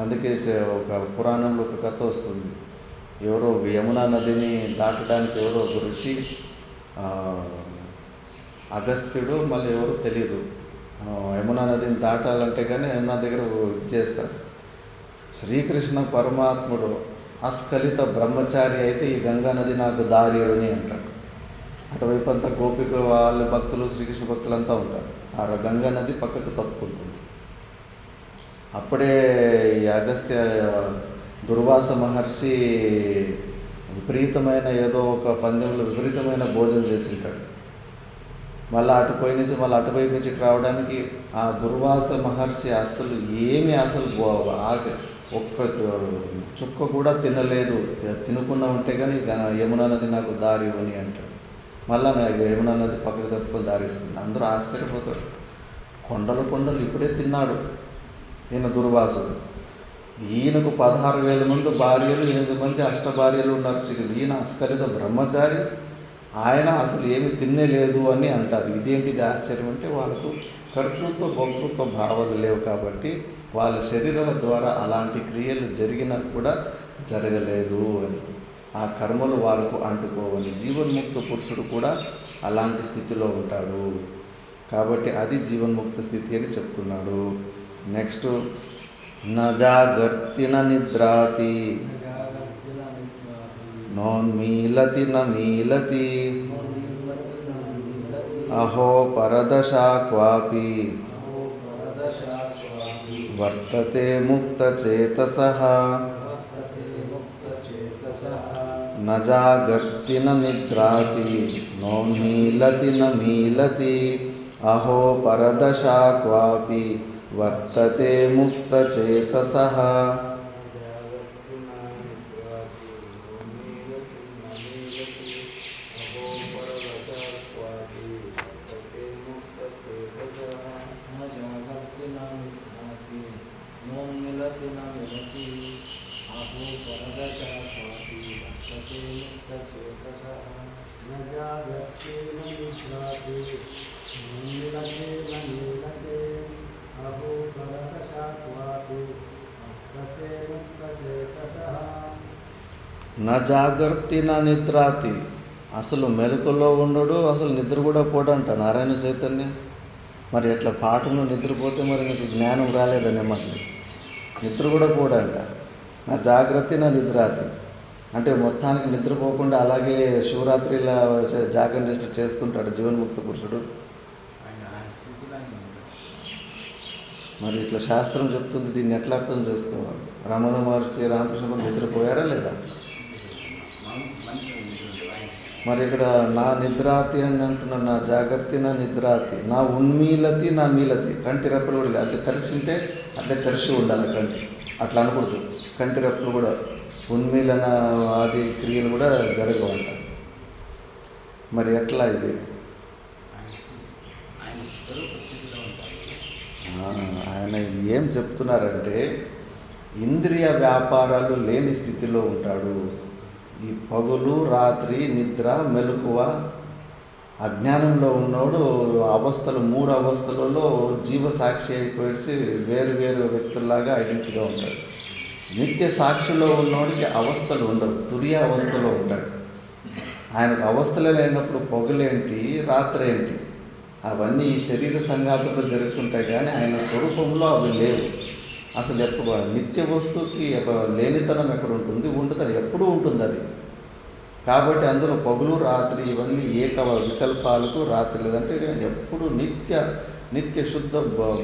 అందుకే ఒక పురాణంలో ఒక కథ వస్తుంది. ఎవరో యమునా నదిని దాటడానికి ఎవరో ఒక ఋషి, అగస్త్యుడు మళ్ళీ ఎవరో తెలియదు, యమునా నదిని దాటాలంటే కానీ యమునా దగ్గర ఇది చేస్తాడు. శ్రీకృష్ణ పరమాత్ముడు అస్ఖలిత బ్రహ్మచారి అయితే ఈ గంగా నది నాకు దారియుడని అంటాడు. అటువైపు అంతా గోపికులు వాళ్ళు భక్తులు శ్రీకృష్ణ భక్తులంతా ఉంటారు. ఆ గంగా నది పక్కకు తప్పుకుంటుంది. అప్పుడే ఈ అగస్త్య దుర్వాస మహర్షి విపరీతమైన ఏదో ఒక పందెంలో విపరీతమైన భోజనం చేసి ఉంటాడు. మళ్ళీ అటుపోయి నుంచి మళ్ళీ అటువైపు నుంచి రావడానికి ఆ దుర్వాస మహర్షి అసలు ఒక్క చుక్క కూడా తినలేదు. తినకుండా ఉంటే కానీ యమునా నది నాకు దారి ఇవ్వని అంటాడు. మళ్ళా యమునా నది పక్కకు తప్పుకొని దారి ఇస్తుంది. అందరూ ఆశ్చర్యపోతాడు. కొండలు ఇప్పుడే తిన్నాడు ఈయన దుర్వాసుడు. ఈయనకు 16,000 మంది భార్యలు, 8 మంది అష్టభార్యలు ఉన్నారు. ఈయన అస్ఖలిత బ్రహ్మచారి, ఆయన అసలు ఏమి తినలేదు అని అంటారు. ఇదేంటిది ఆశ్చర్యం అంటే వాళ్ళకు కర్తృత్వ భోక్తృత్వ భావాలు లేవు కాబట్టి వాళ్ళ శరీరాల ద్వారా అలాంటి క్రియలు జరిగినా కూడా జరగలేదు అని, ఆ కర్మలు వాళ్ళకు అంటుకోవని. జీవన్ముక్త పురుషుడు కూడా అలాంటి స్థితిలో ఉంటాడు కాబట్టి అది జీవన్ముక్త స్థితి అని చెప్తున్నాడు. నెక్స్ట్, న జాగర్తి న నిద్రాతి నోన్మీలతి న మీలతి అహో పరదశా క్వాపి వర్తతే ముక్తచేతసః. న జాగర్తి న నిద్రాతి నోన్మీలతి న మీలతి అహో పరదశా క్వాపి వర్తతే ముక్తచేతసః. న జాగర్తి న నిద్రాతి, అసలు మెలకులో ఉండడు, అసలు నిద్ర కూడా పోడంట నారాయణ చైతన్యం. మరి ఎట్లా పాటను నిద్రపోతే మరి నీకు జ్ఞానం రాలేదనే మరి నిద్ర కూడా పోడంట. నా జాగ్రత్త నా నిద్రాతి అంటే మొత్తానికి నిద్రపోకుండా అలాగే శివరాత్రిలా జాగరణ చేస్తుంటాడు జీవన్ముక్త పురుషుడు. మరి ఇట్లా శాస్త్రం చెప్తుంది, దీన్ని ఎట్లా అర్థం చేసుకోవాలి? రమణ మహర్షి రామకృష్ణ నిద్రపోయారా లేదా? మరి ఇక్కడ నా నిద్రాతి అని అంటున్నాను, నా జాగ్రత్త నా నిద్రాతి, నా ఉన్మీలతి నా మీలతి. కంటి రెప్పలు కూడా లేదు, అట్లా తెరిచి ఉంటే అట్లే తెరిచి ఉండాలి కంటి, అట్లా అనకూడదు. కంటి రెప్పలు కూడా ఉన్మీలన ఆది క్రియలు కూడా జరగవంట. మరి ఎట్లా ఇది? ఆయన ఇది ఏం చెప్తున్నారంటే ఇంద్రియ వ్యాపారాలు లేని స్థితిలో ఉంటాడు. ఈ పగులు రాత్రి నిద్ర మెలకువ అజ్ఞానంలో ఉన్నోడు అవస్థలు 3 అవస్థలలో జీవసాక్షి అయిపోయి వేరు వేరు వ్యక్తుల్లాగా ఐడెంటిటీగా ఉంటాడు. నిత్య సాక్షిలో ఉన్నోడికి అవస్థలు ఉండవు, తురియ అవస్థలో ఉంటాడు. ఆయనకు అవస్థలే లేనప్పుడు పొగలేంటి రాత్రి ఏంటి అవన్నీ ఈ శరీర సంఘాతంలో జరుగుతుంటాయి, కానీ ఆయన స్వరూపంలో అవి లేవు. అసలు ఎప్పుడు నిత్య వస్తువుకి లేనితనం ఎక్కడ ఉంటుంది? ఉంటుంది, ఎప్పుడూ ఉంటుంది అది. కాబట్టి అందులో పగులు రాత్రి ఇవన్నీ వికల్పాలకు రాత్రి లేదంటే ఎప్పుడు నిత్య శుద్ధ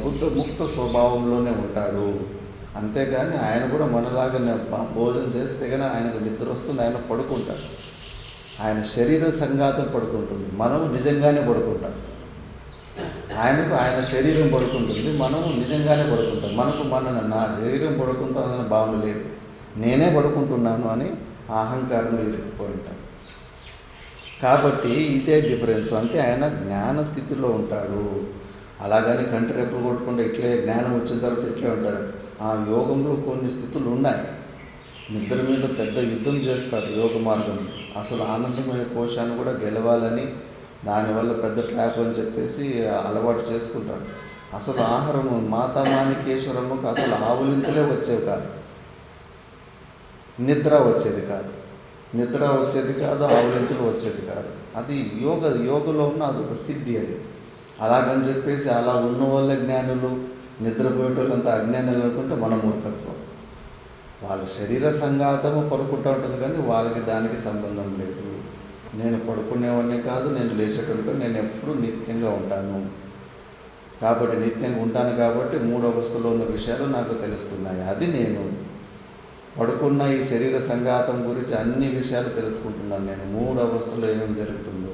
బుద్ధ ముక్త స్వభావంలోనే ఉంటాడు. అంతేగాని ఆయన కూడా మనలాగానే భోజనం చేస్తే కానీ ఆయనకు నిద్ర వస్తుంది, ఆయన పడుకుంటాడు. ఆయన శరీర సంఘాతం పడుకుంటుంది, మనము నిజంగానే పడుకుంటాం. ఆయన శరీరం పడుకుంటుంది, మనము నిజంగానే పడుకుంటాం. నా శరీరం పడుకుంటానన్న భావన లేదు, నేనే పడుకుంటున్నాను అని అహంకారంలో ఇరుక్కుపోయి ఉంటాం. కాబట్టి ఇదే డిఫరెన్స్. అంటే ఆయన జ్ఞాన స్థితిలో ఉంటాడు. అలాగని కంటి రెప్పలు కొట్టకుండా ఇట్లే జ్ఞానం వచ్చిన తర్వాత ఇట్లే ఉంటారు. ఆ యోగంలో కొన్ని స్థితులు ఉన్నాయి. నిద్ర మీద పెద్ద యుద్ధం చేస్తారు యోగ మార్గం. అసలు ఆనందమయ కోశాన్ని కూడా గెలవాలని దానివల్ల పెద్ద ట్రాప్ అని చెప్పేసి అలవాటు చేసుకుంటారు. అసలు ఆహారము మాతామానికేశ్వరమ్మకు అసలు ఆవులింతలే వచ్చేవి కాదు, నిద్ర వచ్చేది కాదు, ఆవులింతలు వచ్చేది కాదు. అది యోగలో ఉన్న అదొక సిద్ధి. అది అలాగని చెప్పేసి అలా ఉన్న వాళ్ళ జ్ఞానులు, నిద్రపోయేటోళ్ళంతా అజ్ఞానులు అనుకుంటే మన మూర్ఖత్వం. వాళ్ళ శరీర సంఘాతము పడుకుంటూ ఉంటుంది, కానీ వాళ్ళకి దానికి సంబంధం లేదు. నేను పడుకునేవాడిని కాదు, నేను లేచేటోళ్ళు కాదు, నేను ఎప్పుడూ నిత్యంగా ఉంటాను. కాబట్టి నిత్యంగా ఉంటాను కాబట్టి 3 అవస్థలో ఉన్న విషయాలు నాకు తెలుస్తున్నాయి. అది నేను పడుకున్న ఈ శరీర సంఘాతం గురించి అన్ని విషయాలు తెలుసుకుంటున్నాను. నేను 3 అవస్థలో ఏమేమి జరుగుతుందో,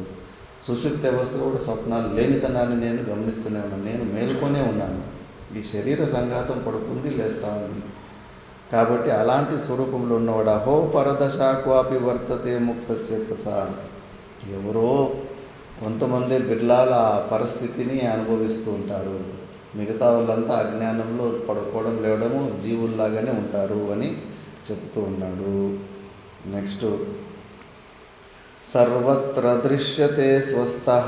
సుషుప్తి అవస్థ కూడా స్వప్నాలు లేనితనాన్ని నేను గమనిస్తూనే ఉన్నాను. నేను మేలుకొనే ఉన్నాను. ఈ శరీర సంఘాతం పడుకుంది, లేస్తూ ఉంది. కాబట్టి అలాంటి స్వరూపంలో ఉన్నవాడు అహో పరదశాక్వాపి వర్తతే ముక్త చేతస. ఎవరో కొంతమంది బిర్లాల ఆ పరిస్థితిని అనుభవిస్తూ ఉంటారు. మిగతా వాళ్ళంతా అజ్ఞానంలో పడుకోవడం లేవడము జీవుల్లాగానే ఉంటారు అని చెప్తూ ఉన్నాడు. నెక్స్ట్, సర్వత్ర దృశ్యతే స్వస్థః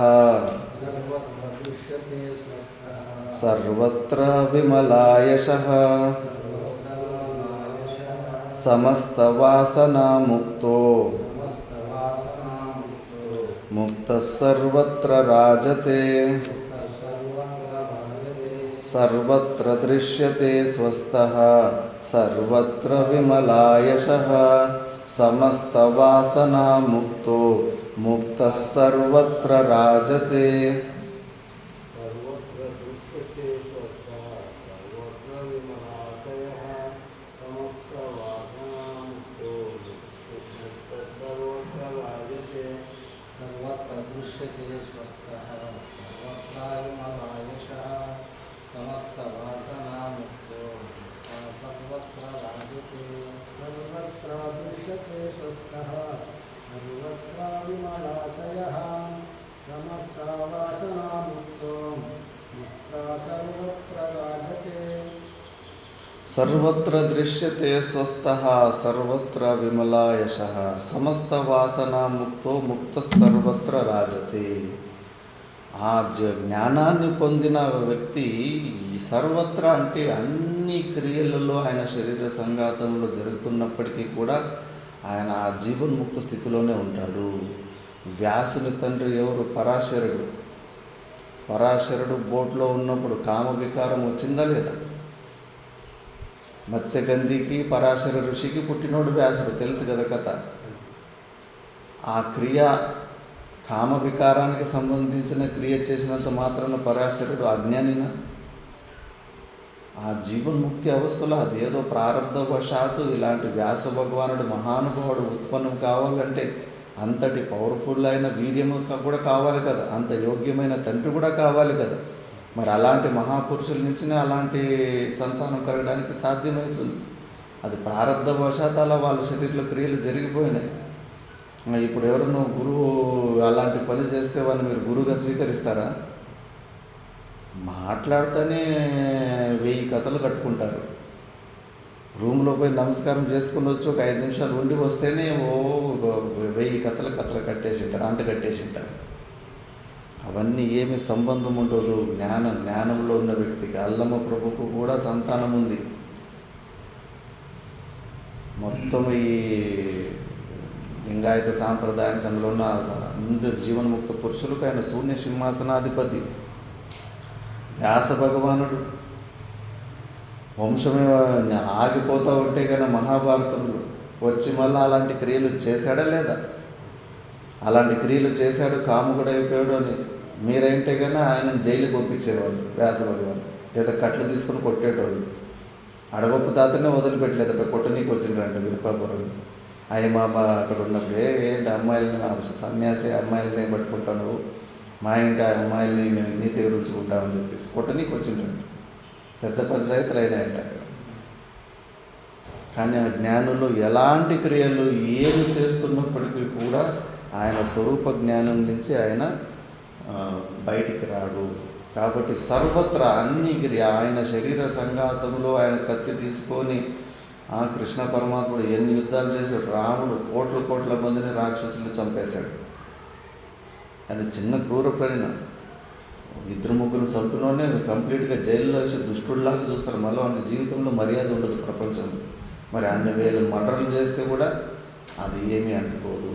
సర్వత్ర విమలాయశః సమస్తవాసనాముక్తో ముక్తః సర్వత్ర రాజతే. సర్వత్ర దృశ్యతే స్వస్థః సర్వత్ర విమలాయశః సమస్తవాసనాముక్తో ముక్తః సర్వత్ర రాజతే. సర్వత్ర దృశ్యతే స్వస్థః సర్వత్ర విమలాయశః సమస్త వాసనాముక్తో ముక్తః సర్వత్ర రాజతే. ఆ జ్ఞానాన్ని పొందిన వ్యక్తి సర్వత్రా అంటే అన్ని క్రియలలో ఆయన శరీర సంఘాతంలో జరుగుతున్నప్పటికీ కూడా ఆయన ఆ జీవన్ముక్త స్థితిలోనే ఉంటాడు. వ్యాసుని తండ్రి ఎవరు? పరాశరుడు. పరాశరుడు బోట్లో ఉన్నప్పుడు కామ వికారం వచ్చిందా లేదా? మత్స్యగంధికి పరాశర ఋషికి పుట్టినోడు వ్యాసుడు, తెలుసు కదా కథ. ఆ క్రియ కామ వికారానికి సంబంధించిన క్రియ చేసినంత మాత్రాన పరాశరుడు అజ్ఞానినా? ఆ జీవన్ముక్తి అవస్థలో అదేదో ప్రారంధవశాత్తు ఇలాంటి వ్యాస భగవానుడు మహానుభావుడు ఉత్పన్నం కావాలంటే అంతటి పవర్ఫుల్ అయిన వీర్యము కూడా కావాలి కదా, అంత యోగ్యమైన తండ్రి కూడా కావాలి కదా. మరి అలాంటి మహాపురుషుల నుంచినే అలాంటి సంతానం కలగడానికి సాధ్యమవుతుంది. అది ప్రారంధవశాత్ అలా వాళ్ళ శరీరంలో క్రియలు జరిగిపోయినాయి. ఇప్పుడు ఎవరన్నా గురువు అలాంటి పని చేస్తే వాళ్ళు మీరు గురువుగా స్వీకరిస్తారా? మాట్లాడితేనే 1000 కథలు కట్టుకుంటారు. రూమ్లో పోయి నమస్కారం చేసుకుని వచ్చి ఒక 5 నిమిషాలు ఉండి వస్తేనే 1000 కథలు కట్టేసి ఉంటారు. అవన్నీ ఏమి సంబంధం ఉండదు. జ్ఞానంలో ఉన్న వ్యక్తికి. అల్లమ్మ ప్రభుకు కూడా సంతానం ఉంది. మొత్తం ఈ లింగాయత సాంప్రదాయానికి అందులో ఉన్న అందరు జీవన్ముక్త పురుషులకు ఆయన శూన్య సింహాసనాధిపతి. వ్యాస భగవానుడు వంశమే ఆగిపోతూ ఉంటే కన్నా మహాభారతంలో వచ్చి మళ్ళీ అలాంటి క్రియలు చేశాడా లేదా? అలాంటి క్రియలు చేశాడు, కాముకుడు అయిపోయాడు అని మీరైంటే కన్నా ఆయనను జైలుకి పంపించేవాళ్ళు వ్యాస భగవాన్, లేదా కట్లు తీసుకుని కొట్టేటోళ్ళు. అడగొప్పు తాతనే వదిలిపెట్టలేదట, కొట్టనీకి వచ్చిండ్రంట విరుపాపురం. అయ్య మామ అక్కడ ఉన్నప్పుడు ఏంటి అమ్మాయిలని సన్యాసి అమ్మాయిలని పట్టుకుంటావు, మా ఇంటి అమ్మాయిల్ని మేము నీతి ఉంచుకుంటామని చెప్పేసి కొట్టనీకి వచ్చిండ్రంట. పెద్ద పంచాయతీలు అయినాయంట అక్కడ. కానీ ఆ జ్ఞానులు ఎలాంటి క్రియలు ఏమి చేస్తున్నప్పటికీ కూడా ఆయన స్వరూప జ్ఞానం నుంచి ఆయన బయటికి రాడు. కాబట్టి సర్వత్రా అన్ని ఆయన శరీర సంఘాతంలో ఆయన కత్తి తీసుకొని కృష్ణ పరమాత్ముడు ఎన్ని యుద్ధాలు చేశాడు. రాముడు కోట్ల మందిని రాక్షసులు చంపేశాడు. అది చిన్న క్రూర పరిణ. 2-3 చంపినోనే కంప్లీట్గా జైల్లో వచ్చి దుష్టుడిలాగా చూస్తారు. మళ్ళీ వాళ్ళకి జీవితంలో మర్యాద ఉండదు ప్రపంచంలో. మరి అన్ని వేలు మర్డర్లు చేస్తే కూడా అది ఏమీ అంటుకోదు.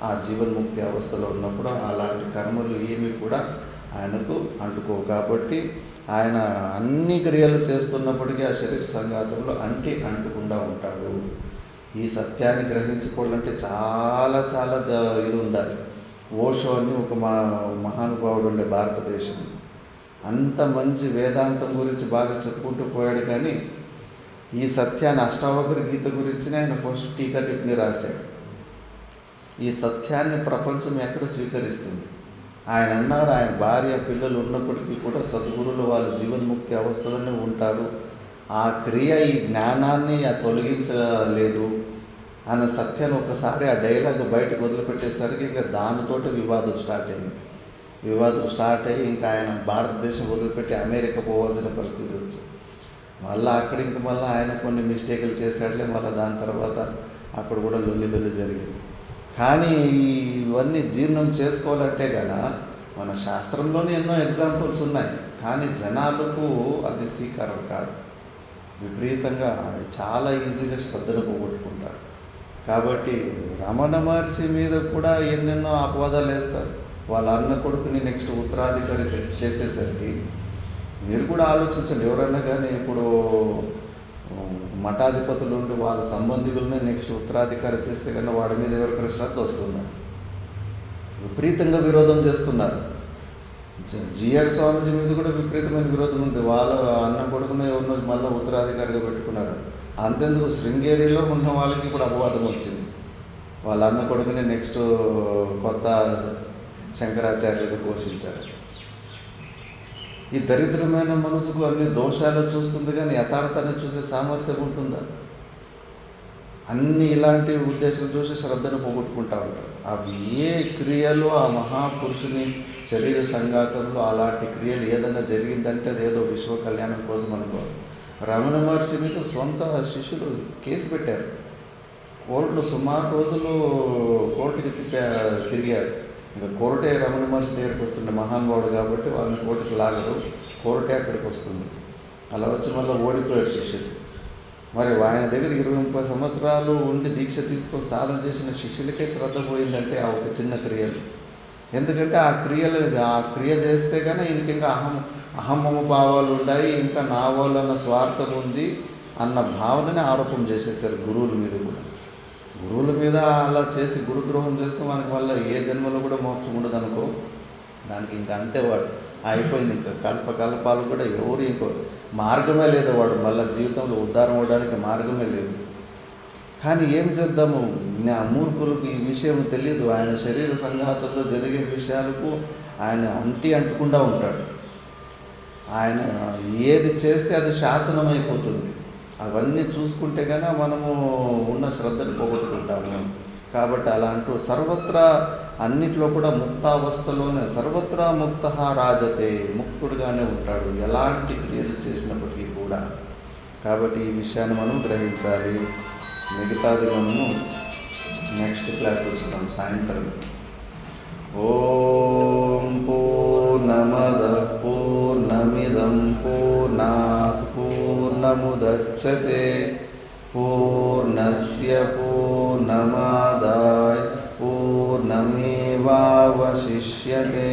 ఆ జీవన్ముక్తి అవస్థలో ఉన్నప్పుడు అలాంటి కర్మలు ఏమీ కూడా ఆయనకు అంటుకోవు. కాబట్టి ఆయన అన్ని క్రియలు చేస్తున్నప్పటికీ ఆ శరీర సంఘాతంలో అంటకుండా ఉంటాడు. ఈ సత్యాన్ని గ్రహించుకోవాలంటే చాలా ఇది ఉండాలి. ఓషో అని ఒక మహానుభావుడు ఉండే భారతదేశం, అంత మంచి వేదాంతం గురించి బాగా చెప్పుకుంటూ పోయాడు. కానీ ఈ సత్యాన్ని అష్టావక్ర గీత గురించినే ఆయన ఫస్ట్ టీకా టిప్పని రాశాడు. ఈ సత్యాన్ని ప్రపంచం ఎక్కడ స్వీకరిస్తుంది? ఆయన అన్నాడు, ఆయన భార్య పిల్లలు ఉన్నప్పటికీ కూడా సద్గురువులు వాళ్ళు జీవన్ముక్తి అవస్థలోనే ఉంటారు. ఆ క్రియ ఈ జ్ఞానాన్ని తొలగించలేదు అన్న సత్యాన్ని ఒకసారి ఆ డైలాగ్ బయటకు వదిలిపెట్టేసరికి ఇంకా దానితోటి వివాదం స్టార్ట్ అయ్యి ఇంకా ఆయన భారతదేశం వదిలిపెట్టి అమెరికా పోవాల్సిన పరిస్థితి వచ్చింది. మళ్ళీ అక్కడ ఇంక మళ్ళీ ఆయన కొన్ని మిస్టేకులు చేశాడులే. మళ్ళీ దాని తర్వాత అక్కడ కూడా లొల్లి జరిగింది. కానీ ఇవన్నీ జీర్ణం చేసుకోవాలంటే కనుక మన శాస్త్రంలోనే ఎన్నో ఎగ్జాంపుల్స్ ఉన్నాయి. కానీ జనాలకు అది స్వీకారం కాదు. విపరీతంగా చాలా ఈజీగా శ్రద్ధను పోగొట్టుకుంటారు. కాబట్టి రమణ మహర్షి మీద కూడా ఎన్నెన్నో అపవాదాలు వేస్తారు. వాళ్ళ అన్న కొడుకుని నెక్స్ట్ ఉత్తరాధికారి చేసేసరికి మీరు కూడా ఆలోచించండి. ఎవరన్నా కానీ ఇప్పుడు మఠాధిపతులు ఉండి వాళ్ళ సంబంధికులనే నెక్స్ట్ ఉత్తరాధికారి చేస్తే కన్నా వాడి మీద ఎవరికైనా శ్రద్ధ వస్తుందా? విపరీతంగా విరోధం చేస్తున్నారు. జిఆర్ స్వామీజీ మీద కూడా విపరీతమైన విరోధం ఉంది. వాళ్ళ అన్న కొడుకునే ఎవరినో మళ్ళీ ఉత్తరాధికారిగా పెట్టుకున్నారు. అంతెందుకు శృంగేరిలో ఉన్న వాళ్ళకి కూడా అపవాదం వచ్చింది. వాళ్ళ అన్న కొడుకుని నెక్స్ట్ కొత్త శంకరాచార్యులు ఘోషించారు. ఈ దరిద్రమైన మనసుకు అన్ని దోషాలు చూస్తుంది కానీ యథార్థాన్ని చూసే సామర్థ్యం ఉంటుందా? అన్ని ఇలాంటి ఉద్దేశాలు చూసి శ్రద్ధను పోగొట్టుకుంటూ ఉంటారు. అవి ఏ క్రియలు ఆ మహాపురుషుని శరీర సంఘాతంలో అలాంటి క్రియలు ఏదన్నా జరిగిందంటే అది ఏదో విశ్వ కళ్యాణం కోసం అనుకోవాలి. రమణ మహర్షి మీద సొంత శిష్యులు కేసు పెట్టారు. కోర్టులో సుమారు రోజులు కోర్టుకి తిరిగారు. ఇంకా కోర్టే రమణ మహర్షి దగ్గరికి వస్తుండే, మహానుభావుడు కాబట్టి వాళ్ళని కోర్టుకి లాగరు, కోర్టే అక్కడికి వస్తుంది. అలా వచ్చి మళ్ళీ ఓడిపోయారు శిష్యులు. మరి ఆయన దగ్గర 20-30 సంవత్సరాలు ఉండి దీక్ష తీసుకొని సాధన చేసిన శిష్యులకే శ్రద్ధ పోయిందంటే ఆ ఒక చిన్న క్రియలు. ఎందుకంటే ఆ క్రియ చేస్తే కానీ ఈయనకి ఇంకా అహమ్మమ భావాలు ఉన్నాయి, ఇంకా నా వాళ్ళన్న స్వార్థం ఉంది అన్న భావనని ఆరోపణ చేసేసారు గురువుల మీద కూడా. గురువుల మీద అలా చేసి గురుద్రోహం చేస్తే మనకి వల్ల ఏ జన్మలో కూడా మోక్షం ఉండదు అనుకో. దానికి ఇంకా అంతే వాడు అయిపోయింది. ఇంకా కల్పకల్పాలు కూడా ఎవరు ఇంకో మార్గమే లేదు. వాడు మళ్ళీ జీవితంలో ఉద్ధారం అవ్వడానికి మార్గమే లేదు. కానీ ఏం చేద్దాము, నా మూర్ఖులకు ఈ విషయం తెలియదు. ఆయన శరీర సంఘాతంలో జరిగే విషయాలకు ఆయన అంటుకుండా ఉంటాడు. ఆయన ఏది చేస్తే అది శాసనం అయిపోతుంది. అవన్నీ చూసుకుంటే కనుక మనము ఉన్న శ్రద్ధను పోగొట్టుకుంటాము. కాబట్టి అలా అంటూ సర్వత్రా అన్నిట్లో కూడా ముక్తావస్థలోనే సర్వత్రా ముక్త రాజతే, ముక్తుడుగానే ఉంటాడు ఎలాంటి క్రియలు చేసినప్పటికీ కూడా. కాబట్టి ఈ విషయాన్ని మనం గ్రహించాలి. మిగతాది మనము నెక్స్ట్ క్లాస్ చూద్దాం సాయంత్రం. ఓం పూర్ణమద పూర్ణమిదం పూర్ణాత్ పూర్ణముదచ్యతే పూర్ణస్య పూర్ణమాదాయ పూర్ణమేవావశిష్యతే.